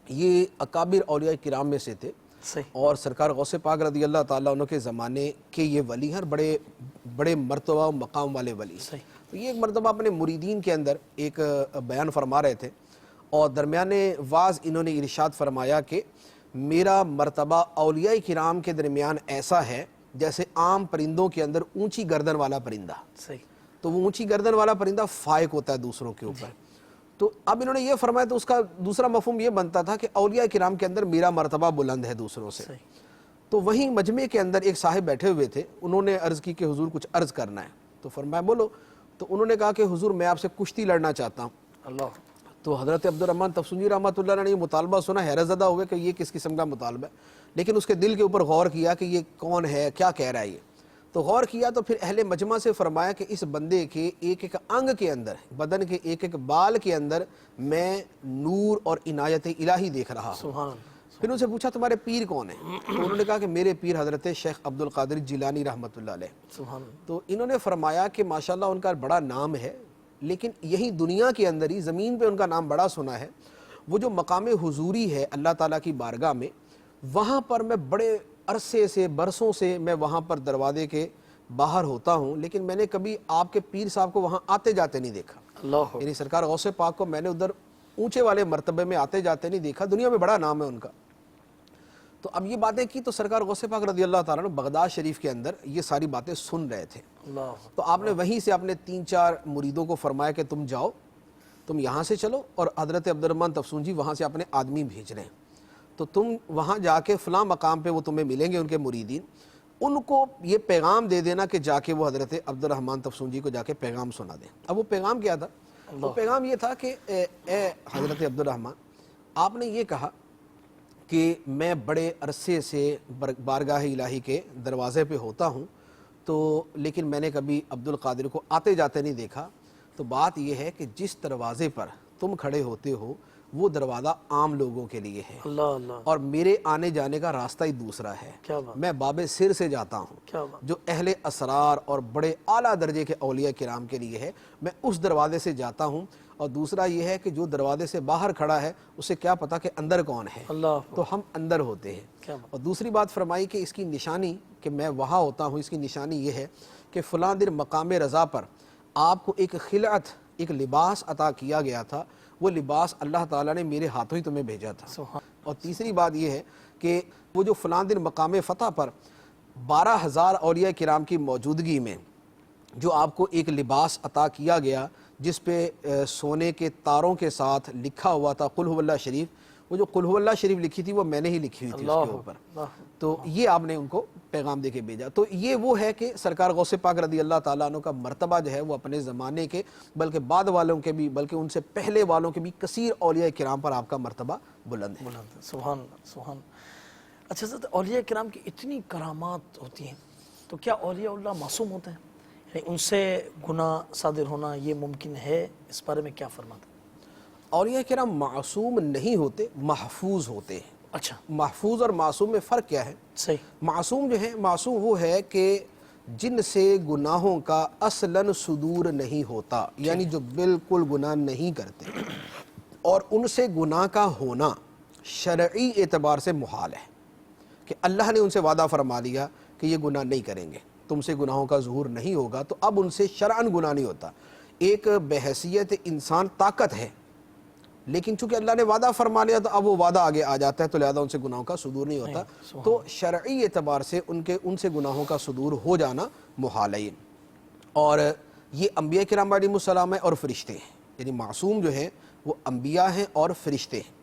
یہ اکابر اولیاء کرام میں سے تھے صحیح اور سرکار غوث پاک رضی اللہ تعالیٰ عنہ کے زمانے کے یہ ولی ہیں، بڑے مرتبہ و مقام والے ولی۔ صحیح تو یہ ایک مرتبہ اپنے مریدین کے اندر ایک بیان فرما رہے تھے اور درمیان واز انہوں نے ارشاد فرمایا کہ میرا مرتبہ اولیاء کرام کے درمیان ایسا ہے جیسے عام پرندوں کے اندر اونچی گردن والا پرندہ۔ صحیح تو وہ اونچی گردن والا پرندہ فائق ہوتا ہے دوسروں کے اوپر۔ تو اب انہوں نے یہ فرمایا تو اس کا دوسرا مفہوم یہ بنتا تھا کہ اولیاء کرام کے اندر میرا مرتبہ بلند ہے دوسروں سے۔ صحیح تو وہیں مجمع کے اندر ایک صاحب بیٹھے ہوئے تھے، انہوں نے عرض کی کہ حضور کچھ عرض کرنا ہے، تو فرمایا بولو۔ تو انہوں نے کہا کہ حضور میں آپ سے کشتی لڑنا چاہتا ہوں۔ اللہ تو حضرت عبد الرحمن تفسونجی رحمۃ اللہ نے یہ مطالبہ سنا، حیرت زدہ ہوئے کہ یہ کس قسم کا مطالبہ ہے، لیکن اس کے دل کے اوپر غور کیا کہ یہ کون ہے، کیا کہہ رہا ہے یہ۔ تو غور کیا تو پھر اہل مجمع سے فرمایا کہ اس بندے کے ایک ایک انگ کے اندر، بدن کے ایک ایک بال کے اندر میں نور اور عنایت الہی دیکھ رہا ہوں۔ سبحان اللہ۔ پھر ان سے پوچھا تمہارے پیر کون ہیں؟ تو انہوں نے کہا کہ میرے پیر حضرت شیخ عبد القادر جیلانی رحمۃ اللہ علیہ۔ سبحان اللہ۔ تو انہوں نے فرمایا کہ ماشاءاللہ ان کا بڑا نام ہے، لیکن یہی دنیا کے اندر ہی زمین پہ ان کا نام بڑا سنا ہے، وہ جو مقام حضوری ہے اللہ تعالیٰ کی بارگاہ میں، وہاں پر میں بڑے عرصے سے برسوں سے میں وہاں پر دروازے کے باہر ہوتا ہوں، لیکن میں نے کبھی آپ کے پیر صاحب کو وہاں آتے جاتے نہیں دیکھا. اللہ یعنی سرکار غوث پاک کو میں نے ادھر اونچے والے مرتبے میں آتے جاتے نہیں دیکھا. دنیا میں بڑا نام ہے ان کا. تو اب یہ باتیں کی تو سرکار غوث پاک رضی اللہ تعالیٰ عنہ بغداد شریف کے اندر یہ ساری باتیں سن رہے تھے. اللہ تو آپ نے وہیں سے اپنے 3-4 مریدوں کو فرمایا کہ تم جاؤ، تم یہاں سے چلو، اور حضرت عبد الرحمن تفسون جی وہاں سے اپنے آدمی بھیج رہے ہیں، تو تم وہاں جا کے فلاں مقام پہ وہ تمہیں ملیں گے ان کے مریدین، ان کو یہ پیغام دے دینا کہ جا کے وہ حضرت عبد الرحمن تفسون جی کو جا کے پیغام سنا دیں. اب وہ پیغام کیا تھا؟ وہ پیغام یہ تھا کہ اے حضرت عبد الرحمن، آپ نے یہ کہا کہ میں بڑے عرصے سے بارگاہ الہی کے دروازے پہ ہوتا ہوں، تو لیکن میں نے کبھی عبد القادر کو آتے جاتے نہیں دیکھا. تو بات یہ ہے کہ جس دروازے پر تم کھڑے ہوتے ہو وہ دروازہ عام لوگوں کے لیے ہے، اللہ اللہ، اور میرے آنے جانے کا راستہ ہی دوسرا ہے. کیا بات، میں باب سر سے جاتا ہوں کیا بات، جو اہل اسرار اور بڑے اعلیٰ درجے کے اولیاء کرام کے لیے ہے، میں اس دروازے سے جاتا ہوں. اور دوسرا یہ ہے کہ جو دروازے سے باہر کھڑا ہے اسے کیا پتا کہ اندر کون ہے، اللہ تو ہم اندر ہوتے ہیں. کیا بات، اور دوسری بات فرمائی کہ اس کی نشانی کہ میں وہاں ہوتا ہوں، اس کی نشانی یہ ہے کہ فلاں دن مقام رضا پر آپ کو ایک خلعت، ایک لباس عطا کیا گیا تھا، وہ لباس اللہ تعالیٰ نے میرے ہاتھوں ہی تمہیں بھیجا تھا. سبحان، اور تیسری بات یہ ہے کہ وہ جو فلاں دن مقام فتح پر 12,000 اولیاء کرام کی موجودگی میں جو آپ کو ایک لباس عطا کیا گیا جس پہ سونے کے تاروں کے ساتھ لکھا ہوا تھا قل هو اللہ شریف، وہ جو قل هو اللہ شریف لکھی تھی وہ میں نے ہی لکھی ہوئی تھی اس کے اوپر. تو یہ آپ نے ان کو پیغام دے کے بھیجا. تو یہ وہ ہے کہ سرکار غوث پاک رضی اللہ تعالیٰ عنہ کا مرتبہ جو ہے وہ اپنے زمانے کے بلکہ بعد والوں کے بھی بلکہ ان سے پہلے والوں کے بھی کثیر اولیاء کرام پر آپ کا مرتبہ بلند ہے. سبحان اللہ، سبحان. اچھا حضرت، اولیاء کرام کی اتنی کرامات ہوتی ہیں، تو کیا اولیاء اللہ معصوم ہوتے ہیں؟ یعنی ان سے گناہ صادر ہونا یہ ممکن ہے؟ اس بارے میں کیا فرماتے ہیں؟ اولیاء کرام معصوم نہیں ہوتے، محفوظ ہوتے ہیں. اچھا، محفوظ اور معصوم میں فرق کیا ہے؟ صحیح. معصوم جو ہے، معصوم وہ ہے کہ جن سے گناہوں کا اصلاً صدور نہیں ہوتا، یعنی جو بالکل گناہ نہیں کرتے، اور ان سے گناہ کا ہونا شرعی اعتبار سے محال ہے کہ اللہ نے ان سے وعدہ فرما لیا کہ یہ گناہ نہیں کریں گے، تم سے گناہوں کا ظہور نہیں ہوگا، تو اب ان سے شرعاً گناہ نہیں ہوتا. ایک بحیثیت انسان طاقت ہے، لیکن چونکہ اللہ نے وعدہ فرما لیا تو اب وہ وعدہ آگے آ جاتا ہے، تو لہذا ان سے گناہوں کا صدور نہیں ہوتا. تو شرعی اعتبار سے ان سے گناہوں کا صدور ہو جانا محال ہے. اور یہ انبیاء کرام علیہ السلام ہیں اور فرشتے ہیں، یعنی معصوم جو ہیں وہ انبیاء ہیں اور فرشتے ہیں.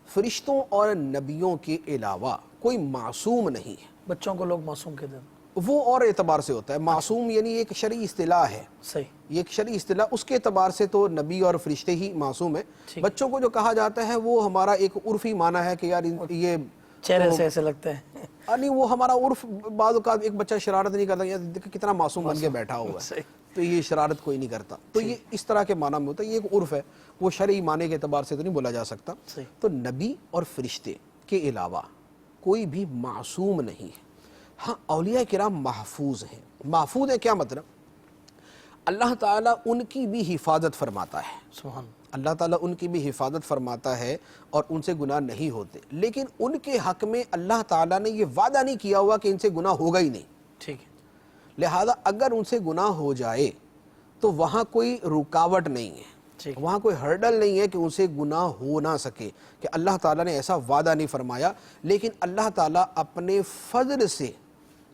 فرشتوں اور نبیوں کے علاوہ کوئی معصوم نہیں ہے. بچوں کو لوگ معصوم کہتے ہیں، وہ اور اعتبار سے ہوتا ہے. معصوم یعنی ایک شرعی اصطلاح ہے، صحیح. یہ ایک شرعی اصطلاح، اس کے اعتبار سے تو نبی اور فرشتے ہی معصوم ہیں. بچوں کو جو کہا جاتا ہے وہ ہمارا ایک عرفی معنی ہے کہ یار یہ چہرے سے ایسے لگتے ہیں، نہیں، وہ ہمارا عرف. بعض اوقات ایک بچہ شرارت نہیں کرتا، یار دیکھ کتنا معصوم بن کے بیٹھا ہوا ہے، تو یہ شرارت کوئی نہیں کرتا. تو یہ اس طرح کے معنی میں ہوتا ہے، یہ ایک عرف ہے، وہ شرعی معنی کے اعتبار سے تو نہیں بولا جا سکتا. تو نبی اور فرشتے کے علاوہ کوئی بھی معصوم نہیں ہے. ہاں، اولیاء کرام محفوظ ہیں. محفوظ ہیں کیا مطلب؟ اللہ تعالیٰ ان کی بھی حفاظت فرماتا ہے. سبحان. اللہ تعالیٰ ان کی بھی حفاظت فرماتا ہے اور ان سے گناہ نہیں ہوتے، لیکن ان کے حق میں اللہ تعالیٰ نے یہ وعدہ نہیں کیا ہوا کہ ان سے گناہ ہوگا ہی نہیں. ٹھیک ہے. لہذا اگر ان سے گناہ ہو جائے تو وہاں کوئی رکاوٹ نہیں ہے، وہاں کوئی ہرڈل نہیں ہے کہ ان سے گناہ ہو نہ سکے، کہ اللہ تعالیٰ نے ایسا وعدہ نہیں فرمایا. لیکن اللہ تعالیٰ اپنے فضل سے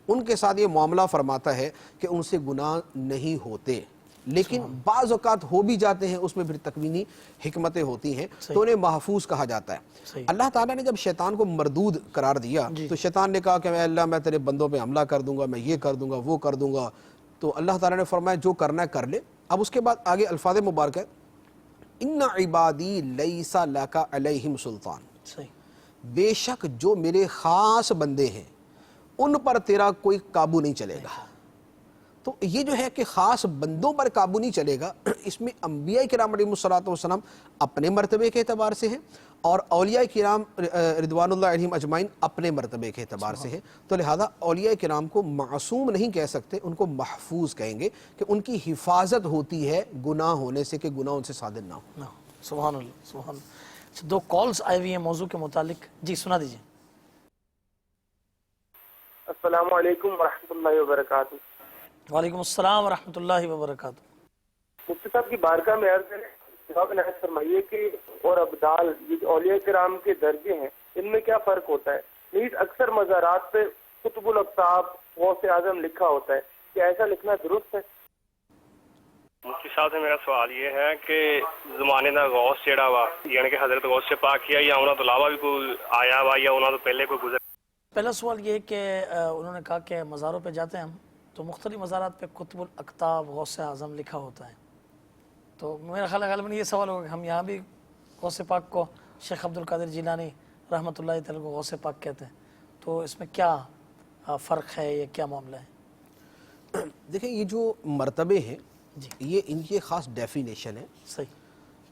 ان کے ساتھ یہ معاملہ فرماتا ہے کہ ان سے گناہ نہیں ہوتے، لیکن بعض اوقات ہو بھی جاتے ہیں، اس میں پھر تکوینی حکمتیں ہوتی ہیں، تو انہیں محفوظ کہا جاتا ہے. اللہ تعالیٰ نے جب شیطان کو مردود قرار دیا تو شیطان نے کہا کہ اے اللہ، میں تیرے بندوں پہ حملہ کر دوں گا، میں یہ کر دوں گا، وہ کر دوں گا. تو اللہ تعالیٰ نے فرمایا جو کرنا ہے کر لے. اب اس کے بعد آگے الفاظ مبارک ہے، ان عبادی لیس لک علیہم سلطان، بے شک جو میرے خاص بندے ہیں ان پر تیرا کوئی قابو نہیں چلے گا. تو یہ جو ہے کہ خاص بندوں پر قابو نہیں چلے گا، اس میں انبیاء کرام علیہ السلام اپنے مرتبے کے اعتبار سے ہیں اور اولیاء کرام رضوان اللہ علیہم اجمعین اپنے مرتبے کے اعتبار سے ہیں. تو لہذا اولیاء کرام کو معصوم نہیں کہہ سکتے، ان کو محفوظ کہیں گے کہ ان کی حفاظت ہوتی ہے گناہ ہونے سے، کہ گناہ ان سے صادر نہ ہو. سبحان اللہ، سبحان اللہ. دو کالز آئی ہوئی ہیں موضوع کے متعلق. جی سنا دیجیے. السلام علیکم ورحمۃ اللہ وبرکاتہ. وعلیکم السلام ورحمۃ اللہ وبرکاتہ. مفتی صاحب کی بارگاہ میں عرض ہے، جواب عنایت فرمائیے کہ اور ابدال یہ جو اولیاء کرام کے درجے ہیں ان میں کیا فرق ہوتا ہے؟ نیز اکثر مزارات پہ قطب الاقطاب غوث اعظم لکھا ہوتا ہے، کیا ایسا لکھنا درست ہے؟ مفتی صاحب سے میرا سوال یہ ہے کہ زمانے دا غوث جڑا وا یعنی کہ حضرت غوث سے پاک کیا یا انہوں تو علاوہ بھی کوئی آیا وا یا انہوں تو پہلے کوئی گزر؟ پہلا سوال یہ ہے کہ انہوں نے کہا کہ مزاروں پہ جاتے ہیں ہم تو مختلف مزارات پہ قطب الاقطاب غوث اعظم لکھا ہوتا ہے، تو میرا خیال ہے غالباً یہ سوال ہوگا کہ ہم یہاں بھی غوث پاک کو شیخ عبد القادر جیلانی رحمۃ اللہ تعالی کو غوث پاک کہتے ہیں، تو اس میں کیا فرق ہے یا کیا معاملہ ہے؟ دیکھیں یہ جو مرتبے ہیں جی یہ ان کی خاص ڈیفینیشن ہے. صحیح.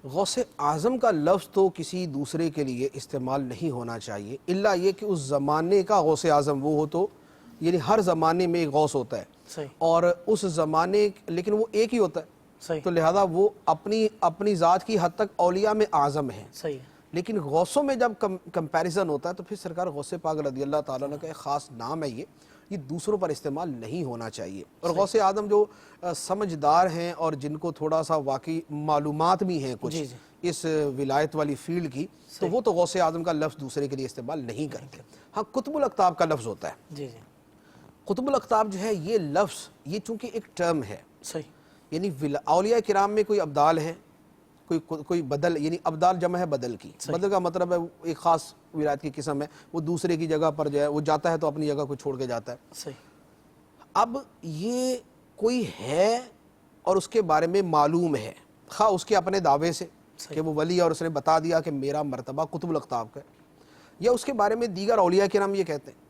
غوث اعظم کا لفظ تو کسی دوسرے کے لیے استعمال نہیں ہونا چاہیے الا یہ کہ اس زمانے کا غوث اعظم وہ ہو، تو یعنی ہر زمانے میں ایک غوث ہوتا ہے صحیح. اور اس زمانے لیکن وہ ایک ہی ہوتا ہے، صحیح. تو لہذا وہ اپنی ذات کی حد تک اولیاء میں اعظم ہیں. صحیح. لیکن غوثوں میں جب کمپیریزن ہوتا ہے تو پھر سرکار غوث پاک رضی اللہ تعالیٰ عنہ کا ایک خاص نام ہے، یہ دوسروں پر استعمال نہیں ہونا چاہیے. اور غوث اعظم جو سمجھدار ہیں اور جن کو تھوڑا سا واقعی معلومات بھی ہیں کچھ اس ولایت والی فیلڈ کی، تو وہ تو غوث اعظم کا لفظ دوسرے کے لیے استعمال نہیں کرتے. ہاں قطب الاقطاب کا لفظ ہوتا ہے. جی جی. قطب الاقطاب جو ہے یہ لفظ یہ چونکہ ایک ٹرم ہے، صحیح. یعنی اولیاء کرام میں کوئی ابدال ہے، کوئی بدل، یعنی ابدال جمع ہے بدل کی. بدل کا مطلب ہے ایک خاص ولایت کی قسم ہے، وہ دوسرے کی جگہ پر جو ہے وہ جاتا ہے تو اپنی جگہ کو چھوڑ کے جاتا ہے. صحیح. اب یہ کوئی ہے اور اس کے بارے میں معلوم ہے، خواہ اس کے اپنے دعوے سے کہ وہ ولی اور اس نے بتا دیا کہ میرا مرتبہ قطب الاقطاب کا ہے، یا اس کے بارے میں دیگر اولیاء کرام یہ کہتے ہیں،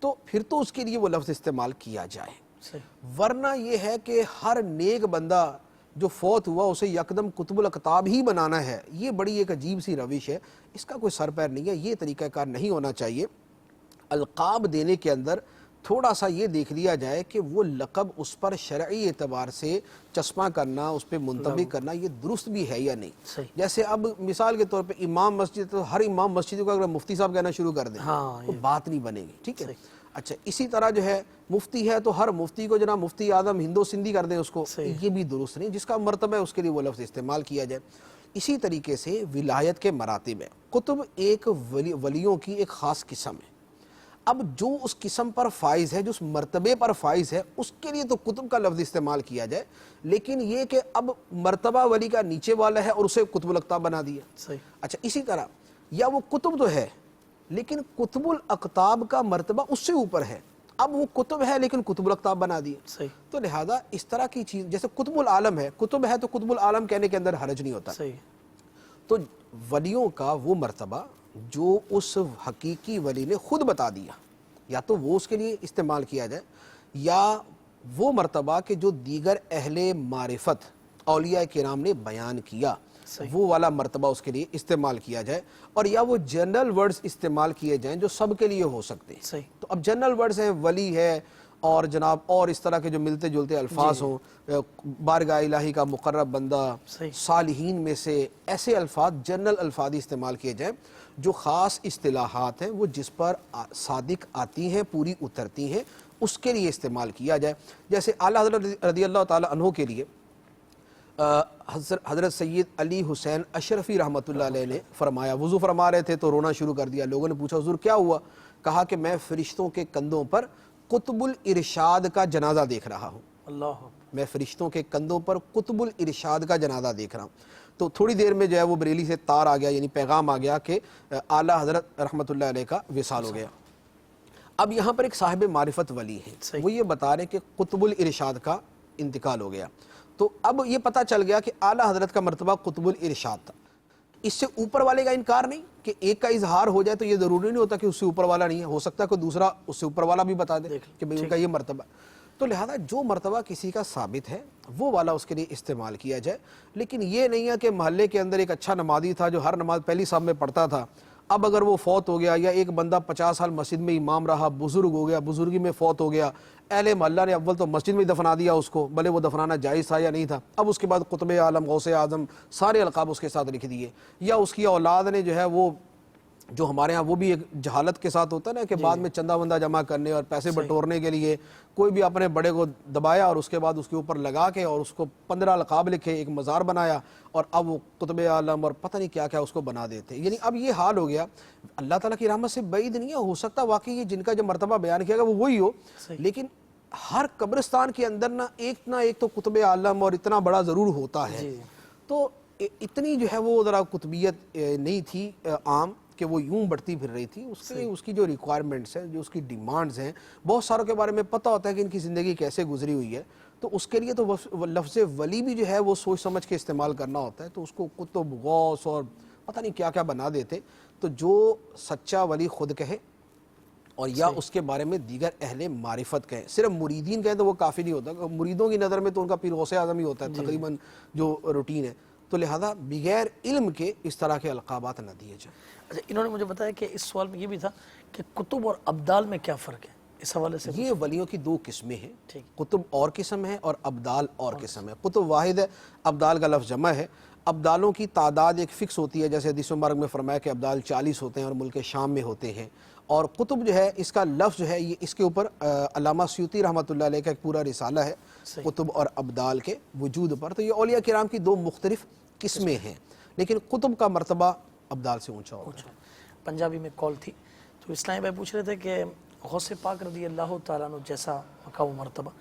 تو پھر تو اس کے لیے وہ لفظ استعمال کیا جائے. ورنہ یہ ہے کہ ہر نیک بندہ جو فوت ہوا اسے یکدم قطب الاقطاب ہی بنانا ہے، یہ بڑی ایک عجیب سی روش ہے، اس کا کوئی سر پیر نہیں ہے، یہ طریقہ کار نہیں ہونا چاہیے. القاب دینے کے اندر تھوڑا سا یہ دیکھ لیا جائے کہ وہ لقب اس پر شرعی اعتبار سے چسپاں کرنا، اس پہ منطبق کرنا یہ درست بھی ہے یا نہیں. جیسے اب مثال کے طور پہ امام مسجد، تو ہر امام مسجد کو اگر مفتی صاحب کہنا شروع کر دیں تو بات نہیں بنے گی، ٹھیک ہے. اچھا اسی طرح جو ہے مفتی ہے تو ہر مفتی کو جناب مفتی اعظم ہندو سندھی کر دیں اس کو، یہ بھی درست نہیں. جس کا مرتبہ ہے اس کے لیے وہ لفظ استعمال کیا جائے. اسی طریقے سے ولایت کے مراتب ہیں. قطب ایک ولیوں کی ایک خاص قسم ہے. اب جو اس قسم پر فائز ہے، جو اس مرتبے پر فائز ہے، اس کے لیے تو قطب کا لفظ استعمال کیا جائے. لیکن یہ کہ اب مرتبہ ولی کا نیچے والا ہے اور اسے قطب الاقطاب بنا دیا. اچھا اسی طرح یا وہ قطب تو ہے لیکن قطب الاقطاب کا مرتبہ اس سے اوپر ہے، اب وہ قطب ہے لیکن قطب الاقطاب بنا دیا. تو لہذا اس طرح کی چیز، جیسے قطب العالم ہے، قطب ہے تو قطب العالم کہنے کے اندر حرج نہیں ہوتا. تو ولیوں کا وہ مرتبہ جو اس حقیقی ولی نے خود بتا دیا، یا تو وہ اس کے لیے استعمال کیا جائے، یا وہ مرتبہ کہ جو دیگر اہل معرفت اولیاء کرام نے بیان کیا وہ والا مرتبہ اس کے لیے استعمال کیا جائے. اور یا وہ جنرل ورڈز استعمال کیے جائیں جو سب کے لیے ہو سکتے ہیں. تو اب جنرل ورڈز ہیں ولی ہے اور جناب اور اس طرح کے جو ملتے جلتے الفاظ ہوں، بارگاہ الہی کا مقرب بندہ، صالحین میں سے، ایسے الفاظ جنرل الفاظ استعمال کیے جائیں جو خاص اصطلاحات ہیں، وہ جس پر صادق آتی ہیں، پوری اترتی ہیں، اس کے لیے استعمال کیا جائے. جیسے اعلیٰ حضرت رضی اللہ تعالیٰ عنہ کے لیے حضرت سید علی حسین اشرفی رحمۃ اللہ علیہ نے فرمایا، وضو فرما رہے تھے تو رونا شروع کر دیا. لوگوں نے پوچھا حضور کیا ہوا؟ کہا کہ میں فرشتوں کے کندھوں پر قطب الارشاد کا جنازہ دیکھ رہا ہوں. اللہ، میں فرشتوں کے کندھوں پر قطب الارشاد کا جنازہ دیکھ رہا ہوں. تو تھوڑی دیر میں جو ہے وہ بریلی سے تار آ گیا، یعنی پیغام آ گیا کہ اعلیٰ حضرت رحمۃ اللہ علیہ کا وصال ہو گیا. اب یہاں پر ایک صاحب معرفت ولی ہیں، وہ یہ بتا رہے ہیں کہ قطب الارشاد کا انتقال ہو گیا. تو اب یہ پتہ چل گیا کہ اعلیٰ حضرت کا مرتبہ قطب الارشاد تھا. اس سے اوپر والے کا انکار نہیں کہ ایک کا اظہار ہو جائے تو یہ ضروری نہیں ہوتا کہ اس سے اوپر والا نہیں ہے، ہو سکتا ہے کوئی دوسرا اس سے اوپر والا بھی بتا دے کہ بھئی ان کا یہ مرتبہ. تو لہذا جو مرتبہ کسی کا ثابت ہے وہ والا اس کے لیے استعمال کیا جائے. لیکن یہ نہیں ہے کہ محلے کے اندر ایک اچھا نمازی تھا جو ہر نماز پہلی صف میں پڑھتا تھا، اب اگر وہ فوت ہو گیا، یا ایک بندہ 50 سال مسجد میں امام رہا، بزرگ ہو گیا، بزرگی میں فوت ہو گیا، اہل محلہ نے اول تو مسجد میں دفنا دیا اس کو، بھلے وہ دفنانا جائز تھا یا نہیں تھا. اب اس کے بعد قطب عالم، غوث اعظم، سارے القاب اس کے ساتھ لکھ دیے. یا اس کی اولاد نے جو ہے وہ، جو ہمارے ہاں وہ بھی ایک جہالت کے ساتھ ہوتا ہے نا کہ بعد میں چندہ وندہ جمع کرنے اور پیسے بٹورنے کے لیے کوئی بھی اپنے بڑے کو دبایا اور اس کے بعد اس کے اوپر لگا کے اور اس کو 15 القاب لکھے، ایک مزار بنایا اور اب وہ قطب عالم اور پتہ نہیں کیا کیا اس کو بنا دیتے. یعنی اب یہ حال ہو گیا. اللہ تعالیٰ کی رحمت سے بعید نہیں ہے، ہو سکتا واقعی یہ جن کا جو مرتبہ بیان کیا گیا وہ وہی ہو، لیکن ہر قبرستان کے اندر نہ ایک تو قطب عالم اور اتنا بڑا ضرور ہوتا ہے. تو اتنی جو ہے وہ ذرا قطبیت نہیں تھی عام کہ وہ یوں بڑھتی پھر رہی تھی. اس کی جو ریکوائرمنٹس ہیں، جو اس کی ڈیمانڈز ہیں، بہت ساروں کے بارے میں پتہ ہوتا ہے کہ ان کی زندگی کیسے گزری ہوئی ہے. تو اس کے لیے تو لفظ ولی بھی جو ہے وہ سوچ سمجھ کے استعمال کرنا ہوتا ہے. تو اس کو قطب، غوث اور پتہ نہیں کیا کیا بنا دیتے. تو جو سچا ولی خود کہے اور یا اس کے بارے میں دیگر اہل معرفت کہیں. صرف مریدین کہیں تو وہ کافی نہیں ہوتا. مریدوں کی نظر میں تو ان کا پیر غوث اعظم ہی ہوتا ہے تقریباً جو روٹین ہے. تو لہذا بغیر علم کے اس طرح کے القابات نہ دیے جائیں. اچھا، انہوں نے مجھے بتایا کہ اس سوال میں یہ بھی تھا کہ قطب اور ابدال میں کیا فرق ہے، اس حوالے سے یہ ولیوں کی دو قسمیں ہیں. قطب اور قسم ہے اور ابدال اور قسم ہے. قطب واحد ہے، ابدال کا لفظ جمع ہے. ابدالوں کی تعداد ایک فکس ہوتی ہے، جیسے حدیث مبارک میں فرمایا کہ ابدال 40 ہوتے ہیں اور ملک شام میں ہوتے ہیں. اور قطب جو ہے اس کا لفظ جو ہے یہ اس کے اوپر علامہ سیوطی رحمۃ اللہ علیہ کا ایک پورا رسالہ ہے قطب اور ابدال کے وجود پر. تو یہ اولیاء کرام کی دو مختلف قسمیں ہیں، لیکن قطب کا مرتبہ ابدال سے اونچا ہوتا ہے. پنجابی میں کال تھی تو اسلامی بھائی پوچھ رہے تھے کہ غوث پاک رضی اللہ تعالیٰ عنہ جیسا مقام و مرتبہ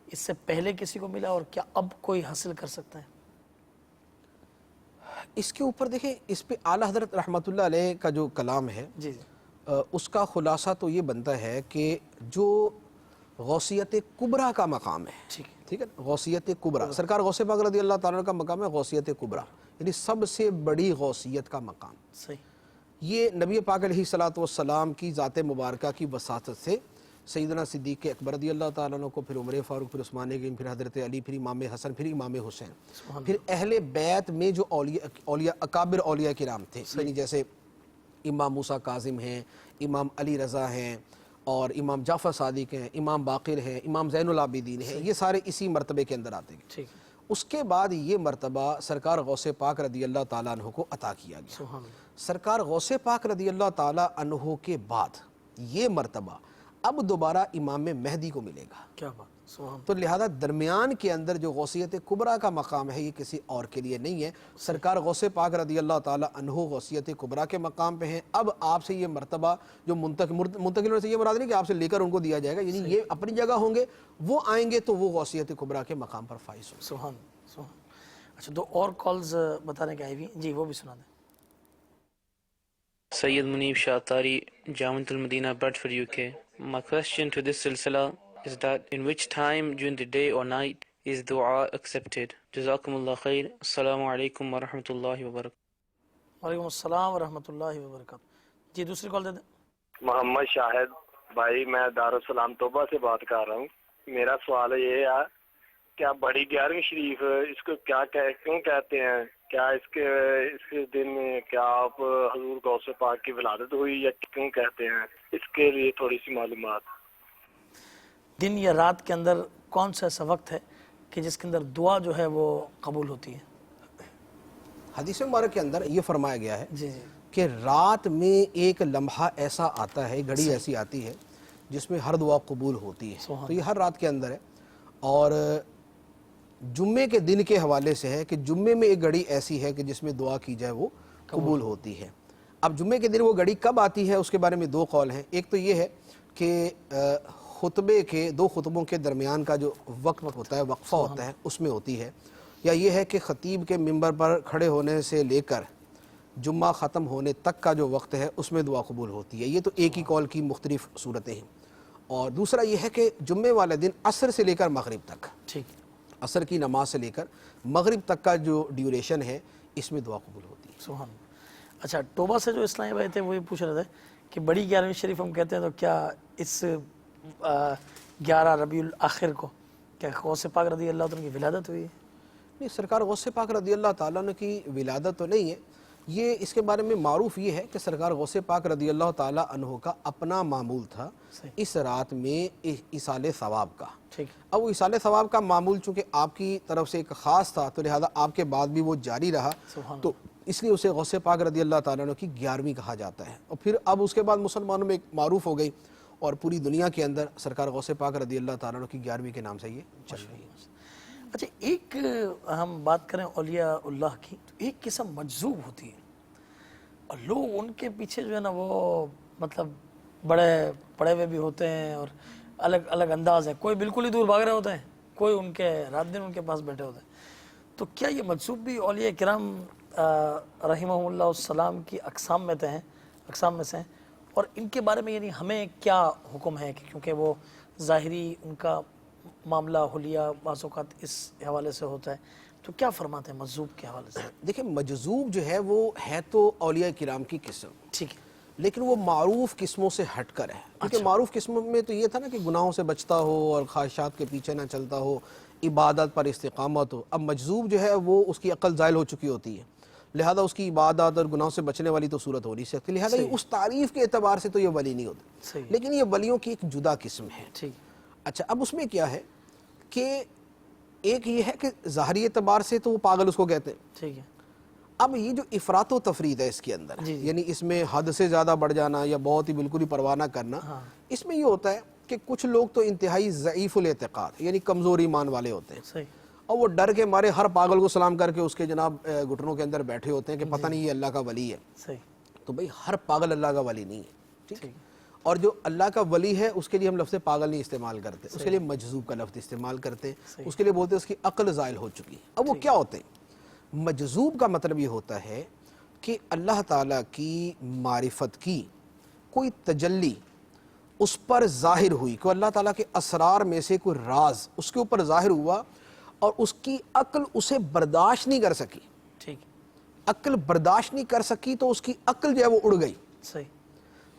اس سے پہلے کسی کو ملا اور کیا اب کوئی حاصل کر سکتا ہے؟ اس کے اوپر دیکھیں، اس پہ اعلیٰ حضرت رحمۃ اللہ علیہ کا جو کلام ہے اس کا خلاصہ تو یہ بنتا ہے کہ جو غوثیت کبریٰ کا مقام ہے، ٹھیک ہے، غوثیت کبریٰ، سرکار غوث پاک رضی اللہ تعالیٰ عنہ کا مقام ہے غوثیت کبریٰ، یعنی سب سے بڑی غوثیت کا مقام. صحیح. یہ نبی پاک علیہ الصلوۃ والسلام کی ذات مبارکہ کی وساطت سے سیدنا صدیق اکبر رضی اللہ تعالیٰ عنہ کو، پھر عمر فاروق، پھر عثمان غنی، پھر حضرت علی، پھر امام حسن، پھر امام حسین، پھر اہل بیت میں جو اولیاء اکابر اولیاء کرام تھے، یعنی جیسے امام موسیٰ کاظم ہیں، امام علی رضا ہیں اور امام جعفر صادق ہیں، امام باقر ہیں، امام زین العابدین ہیں، یہ سارے اسی مرتبے کے اندر آتے ہیں. اس کے بعد یہ مرتبہ سرکار غوث پاک رضی اللہ تعالیٰ عنہ کو عطا کیا گیا. سرکار غوث پاک رضی اللہ تعالیٰ عنہ کے بعد یہ مرتبہ اب دوبارہ امام مہدی کو ملے گا. کیا بات. تو لہذا درمیان کے اندر جو غوثیت کبریٰ کا مقام ہے یہ کسی اور کے لیے نہیں ہے. سرکار غوث پاک رضی اللہ تعالیٰ عنہ غوثیت کبریٰ کے مقام پہ ہیں. اب آپ سے یہ مرتبہ جو منتقل سے یہ مراد نہیں کہ آپ سے لے کر ان کو دیا جائے گا، یعنی یہ اپنی جگہ ہوں گے، وہ آئیں گے تو وہ غوثیت کبریٰ کے مقام پر فائز ہوں. سبحان. اچھا، دو اور کالز بتانے کے آئی ہوئی، جی وہ بھی سنا دیں. Sayyid Munib Shah Tari, Jamiat al-Madina, Bradford, UK. My question to this silsila is that in which time during the day or night is dua accepted? Jazakumullah khair. Assalamu alaikum wa rahmatullahi wa barakatuh. وعلیکم السلام ورحمۃ اللہ وبرکاتہ. جی دوسری کال دے دیں. محمد شاہد بھائی، میں دارالسلام توبہ سے بات کر رہا ہوں. میرا سوال یہ ہے کیا بڑی 11ویں شریف اس کو کیوں کہتے ہیں؟ کیا اس کے دن میں کیا آپ حضور غوث پاک کی ولادت ہوئی یا کیوں کہتے ہیں؟ اس کے لیے تھوڑی سی معلومات. دن یا رات کے اندر کون سا ایسا وقت ہے کہ جس کے اندر دعا جو ہے وہ قبول ہوتی ہے؟ حدیث مبارک کے اندر یہ فرمایا گیا ہے کہ رات میں ایک لمحہ ایسا آتا ہے، گھڑی ایسی آتی ہے جس میں ہر دعا قبول ہوتی ہے. تو یہ ہر رات کے اندر ہے. اور جمعے کے دن کے حوالے سے ہے کہ جمعے میں ایک گھڑی ایسی ہے کہ جس میں دعا کی جائے وہ قبول ہوتی ہے. اب جمعے کے دن وہ گھڑی کب آتی ہے اس کے بارے میں دو قول ہیں. ایک تو یہ ہے کہ خطبے کے دو خطبوں کے درمیان کا جو وقت ہوتا ہے، وقفہ ہوتا ہے، اس میں ہوتی ہے. یا یہ ہے کہ خطیب کے منبر پر کھڑے ہونے سے لے کر جمعہ ختم ہونے تک کا جو وقت ہے اس میں دعا قبول ہوتی ہے. یہ تو ایک ہی قول کی مختلف صورتیں ہیں. اور دوسرا یہ ہے کہ جمعے والے دن عصر سے لے کر مغرب تک، عصر کی نماز سے لے کر مغرب تک کا جو ڈیوریشن ہے اس میں دعا قبول ہوتی ہے. سبحان. اچھا، توبہ سے جو اسلامی بھائی تھے وہ یہ پوچھ رہے تھے کہ بڑی 11ویں شریف ہم کہتے ہیں تو کیا اس 11 ربیع الاخر کو کیا غوث پاک رضی اللہ عنہ کی ولادت ہوئی ہے؟ نہیں، سرکار غوث پاک رضی اللہ تعالیٰ عنہ کی ولادت تو نہیں ہے، یہ اس کے بارے میں معروف یہ ہے کہ سرکار غوث پاک رضی اللہ تعالی عنہ کا اپنا معمول تھا اس رات میں ایصال ثواب کا. اب وہ ایصال ثواب کا معمول چونکہ آپ کی طرف سے ایک خاص تھا تو لہذا آپ کے بعد بھی وہ جاری رہا, تو اس لیے اسے غوث پاک رضی اللہ تعالیٰ عنہ کی 11ویں کہا جاتا ہے. اور پھر اب اس کے بعد مسلمانوں میں ایک معروف ہو گئی اور پوری دنیا کے اندر سرکار غوث پاک رضی اللہ تعالیٰ عنہ کی 11ویں کے نام سے یہ چل رہی ہے. اچھا ایک ہم بات کریں اولیاء اللہ کی تو ایک قسم مجذوب ہوتی ہے اور لوگ ان کے پیچھے جو ہے نا وہ مطلب بڑے پڑے ہوئے بھی ہوتے ہیں اور الگ الگ انداز ہے. کوئی بالکل ہی دور بھاگ رہے ہوتے ہیں, کوئی ان کے رات دن ان کے پاس بیٹھے ہوتے ہیں. تو کیا یہ مجذوب بھی اولیاء کرام رحمہ اللہ السلام کی اقسام میں سے ہیں, اور ان کے بارے میں یعنی ہمیں کیا حکم ہے کہ کیونکہ وہ ظاہری ان کا معاملہ حلیہ بعض اوقات اس حوالے سے ہوتا ہے, تو کیا فرماتے ہیں مجذوب کے حوالے سے؟ دیکھیں مجذوب جو ہے وہ ہے تو اولیاء کرام کی قسم, ٹھیک ہے, لیکن وہ معروف قسموں سے ہٹ کر ہے. کیونکہ معروف قسموں میں تو یہ تھا نا کہ گناہوں سے بچتا ہو اور خواہشات کے پیچھے نہ چلتا ہو, عبادت پر استقامت ہو. اب مجذوب جو ہے وہ اس کی عقل زائل ہو چکی ہوتی ہے, لہذا اس کی عبادت اور گناہوں سے بچنے والی تو صورت ہو نہیں سکتی, لہذا یہ اس تعریف کے اعتبار سے تو یہ ولی نہیں ہوتے, لیکن یہ ولیوں کی ایک جدا قسم ہے. اچھا اب اس میں کیا ہے کہ ایک یہ ہے کہ ظاہری اعتبار سے تو وہ پاگل اس کو کہتے ہیں, ٹھیک ہے. اب یہ جو افراط و تفرید ہے اس کے اندر, یعنی اس میں حد سے زیادہ بڑھ جانا یا بہت ہی بالکل ہی پرواہ نہ کرنا, اس میں یہ ہوتا ہے کہ کچھ لوگ تو انتہائی ضعیف الاعتقاد یعنی کمزور ایمان والے ہوتے ہیں, اور وہ ڈر کے مارے ہر پاگل کو سلام کر کے اس کے جناب گھٹنوں کے اندر بیٹھے ہوتے ہیں کہ پتہ نہیں یہ اللہ کا ولی ہے. تو بھئی ہر پاگل اللہ کا ولی نہیں ہے, ٹھیک ہے, اور جو اللہ کا ولی ہے اس کے لیے ہم لفظ پاگل نہیں استعمال کرتے, اس کے لیے مجذوب کا لفظ استعمال کرتے ہیں, اس کے لیے بولتے ہیں اس کی عقل زائل ہو چکی. اب وہ کیا ہوتے ہیں؟ مجذوب کا مطلب یہ ہوتا ہے کہ اللہ تعالیٰ کی معرفت کی کوئی تجلی اس پر ظاہر ہوئی, کہ اللہ تعالیٰ کے اسرار میں سے کوئی راز اس کے اوپر ظاہر ہوا اور اس کی عقل اسے برداشت نہیں کر سکی. ٹھیک, عقل برداشت نہیں کر سکی تو اس کی عقل جو ہے وہ اڑ گئی. صحیح.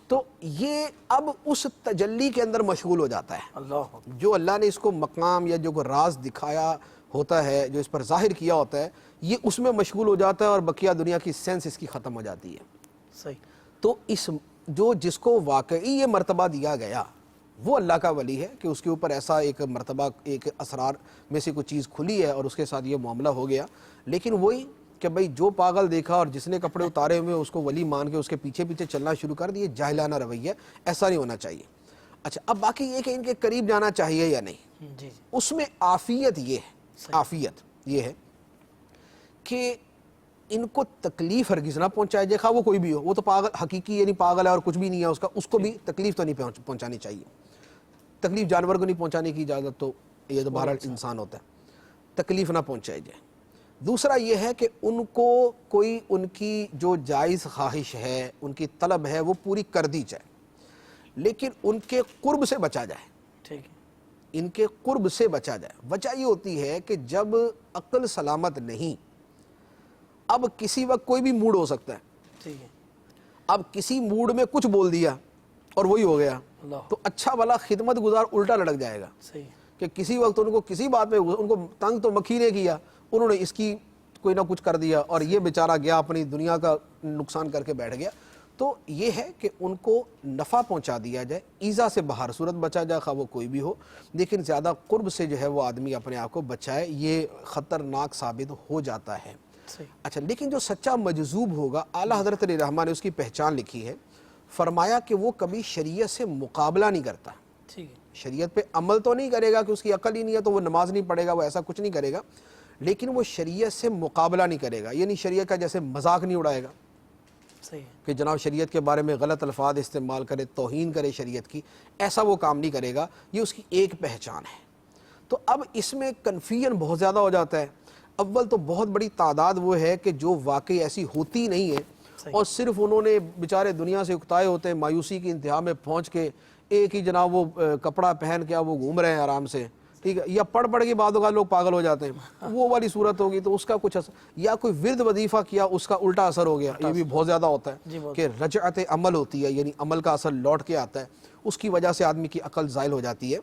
تو یہ اب اس تجلی کے اندر مشغول ہو جاتا ہے. اللہ جو اللہ نے اس کو مقام یا جو راز دکھایا ہوتا ہے, جو اس پر ظاہر کیا ہوتا ہے, یہ اس میں مشغول ہو جاتا ہے اور بقیہ دنیا کی سینس اس کی ختم ہو جاتی ہے. صحیح. تو جس کو واقعی یہ مرتبہ دیا گیا وہ اللہ کا ولی ہے کہ اس کے اوپر ایسا ایک مرتبہ ایک اسرار میں سے کوئی چیز کھلی ہے اور اس کے ساتھ یہ معاملہ ہو گیا. لیکن وہی کہ بھئی جو پاگل دیکھا اور جس نے کپڑے اتارے ہوئے اس کو ولی مان کے اس کے پیچھے پیچھے چلنا شروع کر دیے, جاہلانہ رویہ, ایسا نہیں ہونا چاہیے. اچھا اب باقی یہ کہ ان کے قریب جانا چاہیے یا نہیں, اس میں عافیت یہ ہے, عافیت یہ ہے کہ ان کو تکلیف ہرگز نہ پہنچائے جائے, خواہ وہ کوئی بھی ہو. وہ تو پاگل حقیقی یعنی پاگل ہے اور کچھ بھی نہیں ہے اس کا, اس کو بھی تکلیف تو نہیں پہنچانی چاہیے. تکلیف جانور کو نہیں پہنچانے کی اجازت تو یہ تو بہرحال انسان ہوتا ہے, تکلیف نہ پہنچائی جائے. دوسرا یہ ہے کہ ان کو کوئی ان کی جو جائز خواہش ہے, ان کی طلب ہے, وہ پوری کر دی جائے, لیکن ان کے قرب سے بچا جائے. ٹھیک ہے, ان کے قرب سے بچا جائے. وجہ یہ ہوتی ہے کہ جب عقل سلامت نہیں, اب کسی وقت کوئی بھی موڈ ہو سکتا ہے. ٹھیک ہے, اب کسی موڈ میں کچھ بول دیا اور وہی ہو گیا, تو اچھا والا خدمت گزار الٹا لڑک جائے گا. صحیح, کہ کسی وقت ان کو کسی بات میں ان کو تنگ تو مکھی نے کیا, انہوں نے اس کی کوئی نہ کچھ کر دیا اور یہ بیچارہ گیا اپنی دنیا کا نقصان کر کے بیٹھ گیا. تو یہ ہے کہ ان کو نفع پہنچا دیا جائے, ایذا سے بہر صورت بچا جائے, خواہ وہ کوئی بھی ہو, لیکن زیادہ قرب سے جو ہے وہ آدمی اپنے آپ کو بچائے, یہ خطرناک ثابت ہو جاتا ہے. اچھا لیکن جو سچا مجذوب ہوگا, اعلیٰ حضرت علیہ رحمٰ نے اس کی پہچان لکھی ہے, فرمایا کہ وہ کبھی شریعت سے مقابلہ نہیں کرتا. ٹھیک ہے, شریعت پہ عمل تو نہیں کرے گا کہ اس کی عقل ہی نہیں ہے تو وہ نماز نہیں پڑھے گا, وہ ایسا کچھ نہیں کرے گا, لیکن وہ شریعت سے مقابلہ نہیں کرے گا, یعنی شریعت کا جیسے مذاق نہیں اڑائے گا. صحیح ہے, کہ جناب شریعت کے بارے میں غلط الفاظ استعمال کرے, توہین کرے شریعت کی, ایسا وہ کام نہیں کرے گا. یہ اس کی ایک پہچان ہے. تو اب اس میں کنفیوژن بہت زیادہ ہو جاتا ہے. اول تو بہت بڑی تعداد وہ ہے کہ جو واقعی ایسی ہوتی نہیں ہے, اور صرف انہوں نے بیچارے دنیا سے اکتائے ہوتے ہیں, مایوسی کی انتہا میں پہنچ کے ایک ہی جناب وہ کپڑا پہن کے وہ گھوم رہے ہیں آرام سے, ٹھیک ہے, یا پڑھ کے بعدوں کا لوگ پاگل ہو جاتے ہیں, وہ والی صورت ہوگی. تو اس کا کچھ اثر, یا کوئی ورد وظیفہ کیا اس کا الٹا اثر ہو گیا, یہ بھی بہت زیادہ ہوتا ہے کہ رجعت عمل ہوتی ہے, یعنی عمل کا اثر لوٹ کے آتا ہے, اس کی وجہ سے آدمی کی عقل زائل ہو جاتی ہے,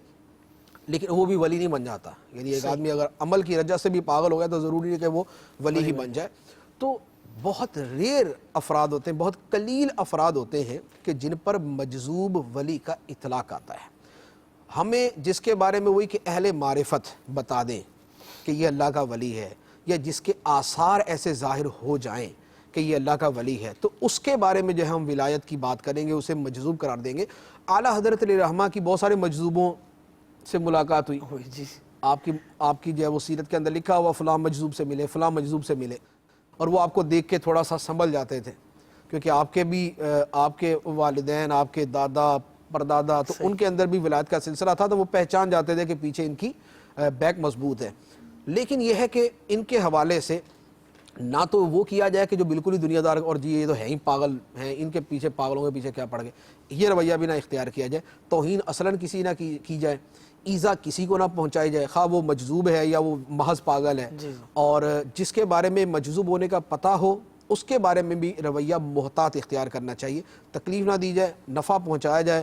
لیکن وہ بھی ولی نہیں بن جاتا. یعنی ایک آدمی اگر عمل کی رجعت سے بھی پاگل ہو گیا تو ضروری ہے کہ وہ ولی ہی بن جائے. تو بہت ریئر افراد ہوتے ہیں, بہت قلیل افراد ہوتے ہیں کہ جن پر مجذوب ولی کا اطلاق آتا ہے. ہمیں جس کے بارے میں وہی کہ اہل معرفت بتا دیں کہ یہ اللہ کا ولی ہے, یا جس کے آثار ایسے ظاہر ہو جائیں کہ یہ اللہ کا ولی ہے, تو اس کے بارے میں جو ہے ہم ولایت کی بات کریں گے, اسے مجذوب قرار دیں گے. اعلیٰ حضرت علیہ رحمہ کی بہت سارے مجذوبوں سے ملاقات ہوئی. جی آپ کی جو ہے وہ سیرت کے اندر لکھا ہوا فلاں مجذوب سے ملے, فلاں مجذوب سے ملے, اور وہ آپ کو دیکھ کے تھوڑا سا سنبھل جاتے تھے, کیونکہ آپ کے بھی آپ کے والدین, آپ کے دادا پردادا, تو ان کے اندر بھی ولایت کا سلسلہ تھا, تو وہ پہچان جاتے تھے کہ پیچھے ان کی بیک مضبوط ہے. لیکن یہ ہے کہ ان کے حوالے سے نہ تو وہ کیا جائے کہ جو بالکل ہی دنیا دار اور جی یہ تو ہے ہی پاگل ہیں, ان کے پیچھے پاگلوں کے پیچھے کیا پڑ گئے, یہ رویہ بھی نہ اختیار کیا جائے. توہین اصلاً کسی نہ کی جائے, ایذا کسی کو نہ پہنچائی جائے, خواہ وہ مجذوب ہے یا وہ محض پاگل ہے. اور جس کے بارے میں مجذوب ہونے کا پتہ ہو اس کے بارے میں بھی رویہ محتاط اختیار کرنا چاہیے. تکلیف نہ دی جائے, نفع پہنچایا جائے.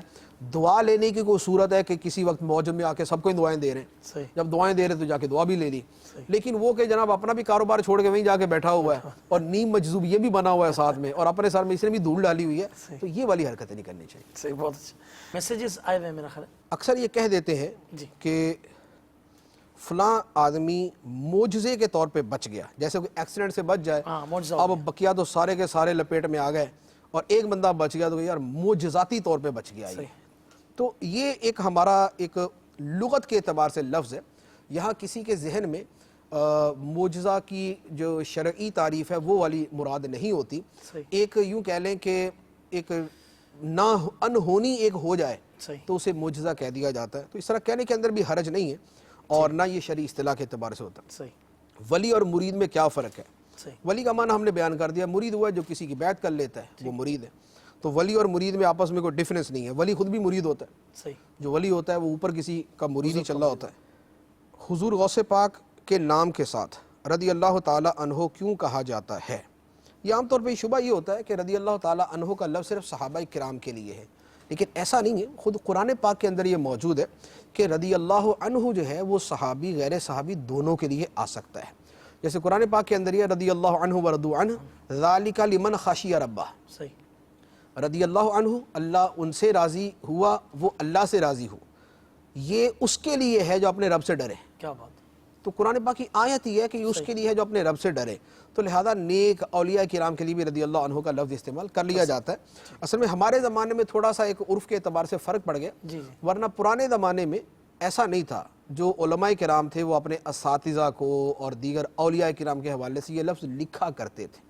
دعا لینے کی کوئی صورت ہے کہ کسی وقت موجود میں آ کے سب کو دعائیں دے رہے ہیں, جب دعائیں دے رہے تو جا کے دعا بھی لے لی. لیکن وہ کہ جناب اپنا بھی کاروبار چھوڑ کے وہیں جا کے بیٹھا ہوا ہے اور نیم مجذوب یہ بھی بنا ہوا ہے ساتھ میں, اور اپنے سر میں اس نے بھی دھول ڈالی ہوئی ہے, تو یہ والی حرکتیں نہیں کرنی چاہیے. صحیح, بہت اچھا. میسیجز آئے ہوئے میرا خیال ہے. اکثر یہ کہہ دیتے ہیں کہ فلاں آدمی معجزے کے طور پہ بچ گیا, جیسے کوئی ایکسیڈنٹ سے بچ جائے, اب بقیہ تو سارے کے سارے لپیٹ میں آ گئے اور ایک بندہ بچ گیا تو یار معجزاتی طور پہ بچ گیا. تو یہ ایک ہمارا ایک لغت کے اعتبار سے لفظ ہے. یہاں کسی کے ذہن میں معجزہ کی جو شرعی تعریف ہے وہ والی مراد نہیں ہوتی. ایک یوں کہہ لیں کہ ایک انہونی ایک ہو جائے تو اسے معجزہ کہہ دیا جاتا ہے. تو اس طرح کہنے کے اندر بھی حرج نہیں ہے, اور نہ یہ شرعی اصطلاح کے اعتبار سے ہوتا. ولی اور مرید میں کیا فرق ہے؟ ولی کا معنی ہم نے بیان کر دیا, مرید ہوا ہے جو کسی کی بیعت کر لیتا ہے وہ مرید ہے. تو ولی اور مرید میں آپس میں کوئی ڈیفرنس نہیں ہے. ولی خود بھی مرید ہوتا ہے, جو ولی ہوتا ہے وہ اوپر کسی کا مرید ہی چل رہا ہوتا ہے. حضور غوث پاک کے نام کے ساتھ رضی اللہ تعالی عنہ کیوں کہا جاتا ہے؟ یہ عام طور پہ شبہ یہ ہوتا ہے کہ رضی اللہ تعالی عنہ کا لفظ صرف صحابہ کرام کے لیے ہے, لیکن ایسا نہیں ہے. خود قرآن پاک کے اندر یہ موجود ہے کہ رضی اللہ عنہ جو ہے وہ صحابی غیر صحابی دونوں کے لیے آ سکتا ہے. جیسے قرآن پاک کے اندر یہ رضی اللہ عنہ ورضوا عنہ ذالک لمن خشی ربہ, رضی اللہ عنہ اللہ ان سے راضی ہوا, وہ اللہ سے راضی ہو, یہ اس کے لیے ہے جو اپنے رب سے ڈرے. کیا بات. تو قرآن پاک کی آیت یہ ہے کہ اس کے لیے ہے جو اپنے رب سے ڈرے. تو لہذا نیک اولیاء کرام کے لیے بھی رضی اللہ عنہ کا لفظ استعمال کر لیا جاتا ہے. اصل میں ہمارے زمانے میں تھوڑا سا ایک عرف کے اعتبار سے فرق پڑ گیا, ورنہ پرانے زمانے میں ایسا نہیں تھا. جو علماء کرام تھے وہ اپنے اساتذہ کو اور دیگر اولیاء کرام کے حوالے سے یہ لفظ لکھا کرتے تھے.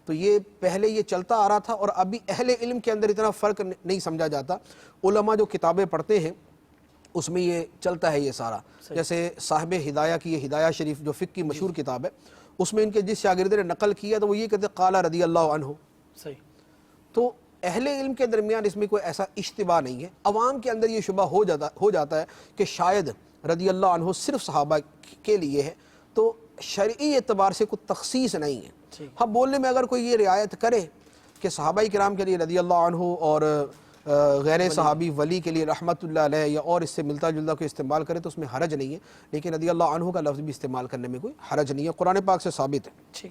تو یہ پہلے یہ چلتا آ رہا تھا, اور ابھی اہل علم کے اندر اتنا فرق نہیں سمجھا جاتا. علماء جو کتابیں پڑھتے ہیں اس میں یہ چلتا ہے یہ سارا. جیسے صاحب ہدایہ کی یہ ہدایہ شریف جو فقہ کی مشہور کتاب ہے, اس میں ان کے جس شاگرد نے نقل کیا تو وہ یہ کہتے قال رضی اللہ عنہ. تو اہل علم کے درمیان اس میں کوئی ایسا اشتباہ نہیں ہے. عوام کے اندر یہ شبہ ہو جاتا ہے کہ شاید رضی اللہ عنہ صرف صحابہ کے لیے ہے, تو شرعی اعتبار سے کوئی تخصیص نہیں ہے. ہاں بولنے میں اگر کوئی یہ رعایت کرے کہ صحابہ کرام کے لیے رضی اللہ عنہ اور غیر صحابی ولی کے لیے رحمت اللہ علیہ یا اور اس سے ملتا جلتا کوئی استعمال کرے تو اس میں حرج نہیں ہے, لیکن رضی اللہ عنہ کا لفظ بھی استعمال کرنے میں کوئی حرج نہیں ہے. قرآن پاک سے ثابت ہے.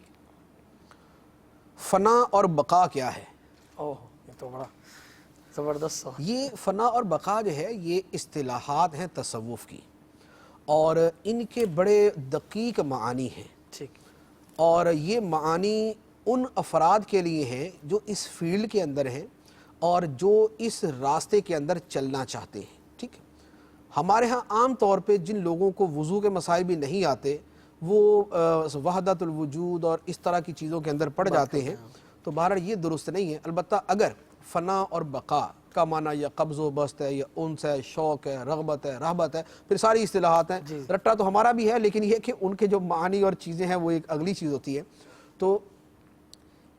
فنا اور بقا کیا ہے؟ یہ تو بڑا زبردست. یہ فنا اور بقا جو ہے یہ اصطلاحات ہیں تصوف کی, اور ان کے بڑے دقیق معانی ہیں. اور یہ معانی ان افراد کے لیے ہیں جو اس فیلڈ کے اندر ہیں اور جو اس راستے کے اندر چلنا چاہتے ہیں. ٹھیک ہے, ہمارے ہاں عام طور پہ جن لوگوں کو وضو کے مسائل بھی نہیں آتے وہ وحدت الوجود اور اس طرح کی چیزوں کے اندر پڑ جاتے ہیں, تو بہرحال یہ درست نہیں ہے. البتہ اگر فنا اور بقا کا معنی یا قبض و بست ہے یا انس ہے, شوق ہے, رغبت ہے, رہبت ہے, پھر ساری اصطلاحات ہیں. رٹا تو ہمارا بھی ہے, لیکن یہ کہ ان کے جو معانی اور چیزیں ہیں وہ ایک اگلی چیز ہوتی ہے. تو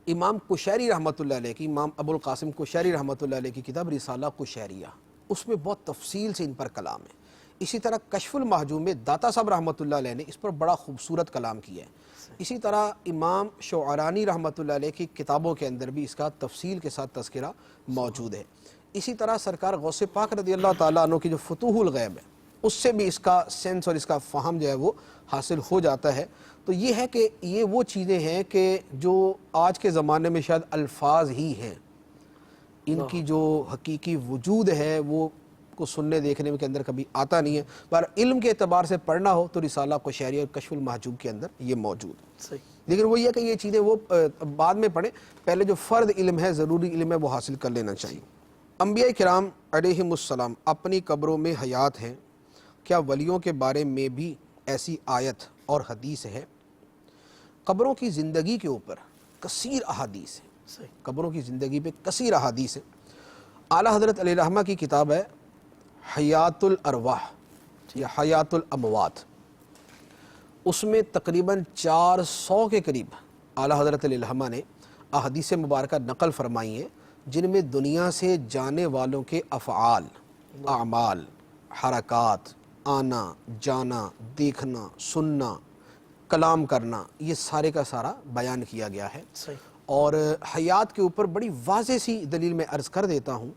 امام قشیری رحمۃ اللہ علیہ کی, امام ابو القاسم قشیری رحمۃ اللہ علیہ کی کتاب رسالہ قشیریہ, اس میں بہت تفصیل سے ان پر کلام ہے. اسی طرح کشف المحجوم میں داتا صاحب رحمۃ اللہ علیہ نے اس پر بڑا خوبصورت کلام کیا ہے. اسی طرح امام شعرانی رحمۃ اللہ علیہ کی کتابوں کے اندر بھی اس کا تفصیل کے ساتھ تذکرہ موجود ہے. اسی طرح سرکار غوث پاک رضی اللہ تعالیٰ عنہ کی جو فتوح الغیب ہے اس سے بھی اس کا سینس اور اس کا فہم جو ہے وہ حاصل ہو جاتا ہے. تو یہ ہے کہ یہ وہ چیزیں ہیں کہ جو آج کے زمانے میں شاید الفاظ ہی ہیں, ان کی جو حقیقی وجود ہے وہ کو سننے دیکھنے کے اندر کبھی آتا نہیں ہے. پر علم کے اعتبار سے پڑھنا ہو تو رسالہ قشیریہ اور کشف المحجوب کے اندر یہ موجود ہے. صحیح. لیکن وہ یہ کہ یہ چیزیں وہ بعد میں پڑھیں, پہلے جو فرد علم ہے, ضروری علم ہے, وہ حاصل کر لینا چاہیے. انبیاء کرام علیہم السلام اپنی قبروں میں حیات ہیں, کیا ولیوں کے بارے میں بھی ایسی آیت اور حدیث ہے؟ قبروں کی زندگی کے اوپر کثیر احادیث ہیں. صحیح. قبروں کی زندگی پہ کثیر احادیث ہیں. اعلیٰ حضرت علیہ الرحمہ کی کتاب ہے حیات الارواح یا حیات الاموات, اس میں تقریباً 400 کے قریب اعلیٰ حضرت علیہ الرحمہ نے احادیث مبارکہ نقل فرمائی ہیں, جن میں دنیا سے جانے والوں کے افعال, اعمال, حرکات, آنا جانا, دیکھنا, سننا, کلام کرنا, یہ سارے کا سارا بیان کیا گیا ہے. صحیح. اور حیات کے اوپر بڑی واضح سی دلیل میں عرض کر دیتا ہوں.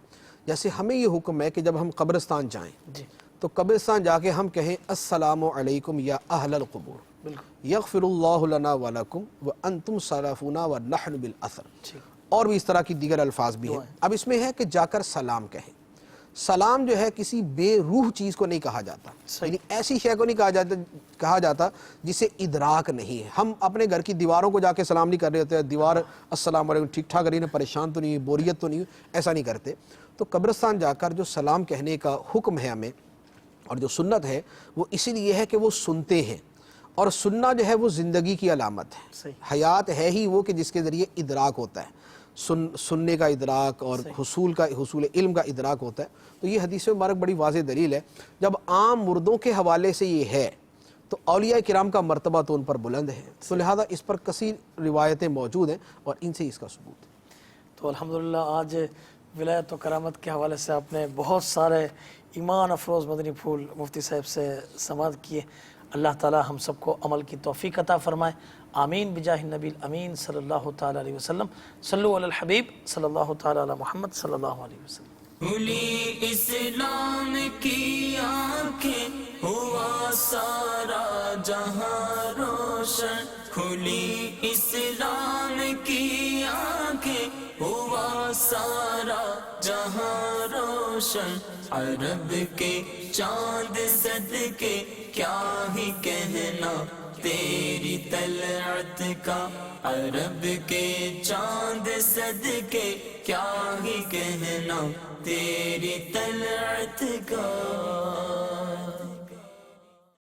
جیسے ہمیں یہ حکم ہے کہ جب ہم قبرستان جائیں جی. تو قبرستان جا کے ہم کہیں السلام علیکم یا اہل القبور, بالکل. یغفر اللہ لنا ولکم وانتم صالحون ونحن بالاثر, ٹھیک. اور بھی اس طرح کی دیگر الفاظ بھی ہیں. اب اس میں ہے کہ جا کر سلام کہیں. سلام جو ہے کسی بے روح چیز کو نہیں کہا جاتا, یعنی ایسی شے کو نہیں کہا جاتا جسے ادراک نہیں ہے. ہم اپنے گھر کی دیواروں کو جا کے سلام نہیں کر رہے ہوتے, دیوار السلام علیکم ٹھیک ٹھاک رہی, پریشان تو نہیں, بوریت تو نہیں, ایسا نہیں کرتے. تو قبرستان جا کر جو سلام کہنے کا حکم ہے ہمیں, اور جو سنت ہے وہ اسی لیے ہے کہ وہ سنتے ہیں, اور سننا جو ہے وہ زندگی کی علامت ہے. صحیح. حیات ہے ہی وہ کہ جس کے ذریعے ادراک ہوتا ہے, سننے کا ادراک اور حصول علم کا ادراک ہوتا ہے. تو یہ حدیث مبارک بڑی واضح دلیل ہے. جب عام مردوں کے حوالے سے یہ ہے تو اولیاء کرام کا مرتبہ تو ان پر بلند ہے, تو لہذا اس پر کثیر روایتیں موجود ہیں اور ان سے اس کا ثبوت ہے. تو الحمدللہ آج ولایت و کرامت کے حوالے سے آپ نے بہت سارے ایمان افروز مدنی پھول مفتی صاحب سے سماعت کیے. اللہ تعالی ہم سب کو عمل کی توفیق عطا فرمائے. آمین بجاہ النبی الامین صلی اللہ تعالی علیہ وسلم. صلو علی الحبیب صلی اللہ تعالی علی محمد صلی اللہ علیہ وسلم. کھلی اسلام کی آنکھیں, ہوا سارا جہاں روشن. کھلی اسلام کی آنکھیں, ہوا سارا جہاں روشن. عرب کے چاند صدقے کیا ہی کہنا تیری طلعت کا, عرب کے چاند صدقے کیا ہی کہنا تیری طلعت کا.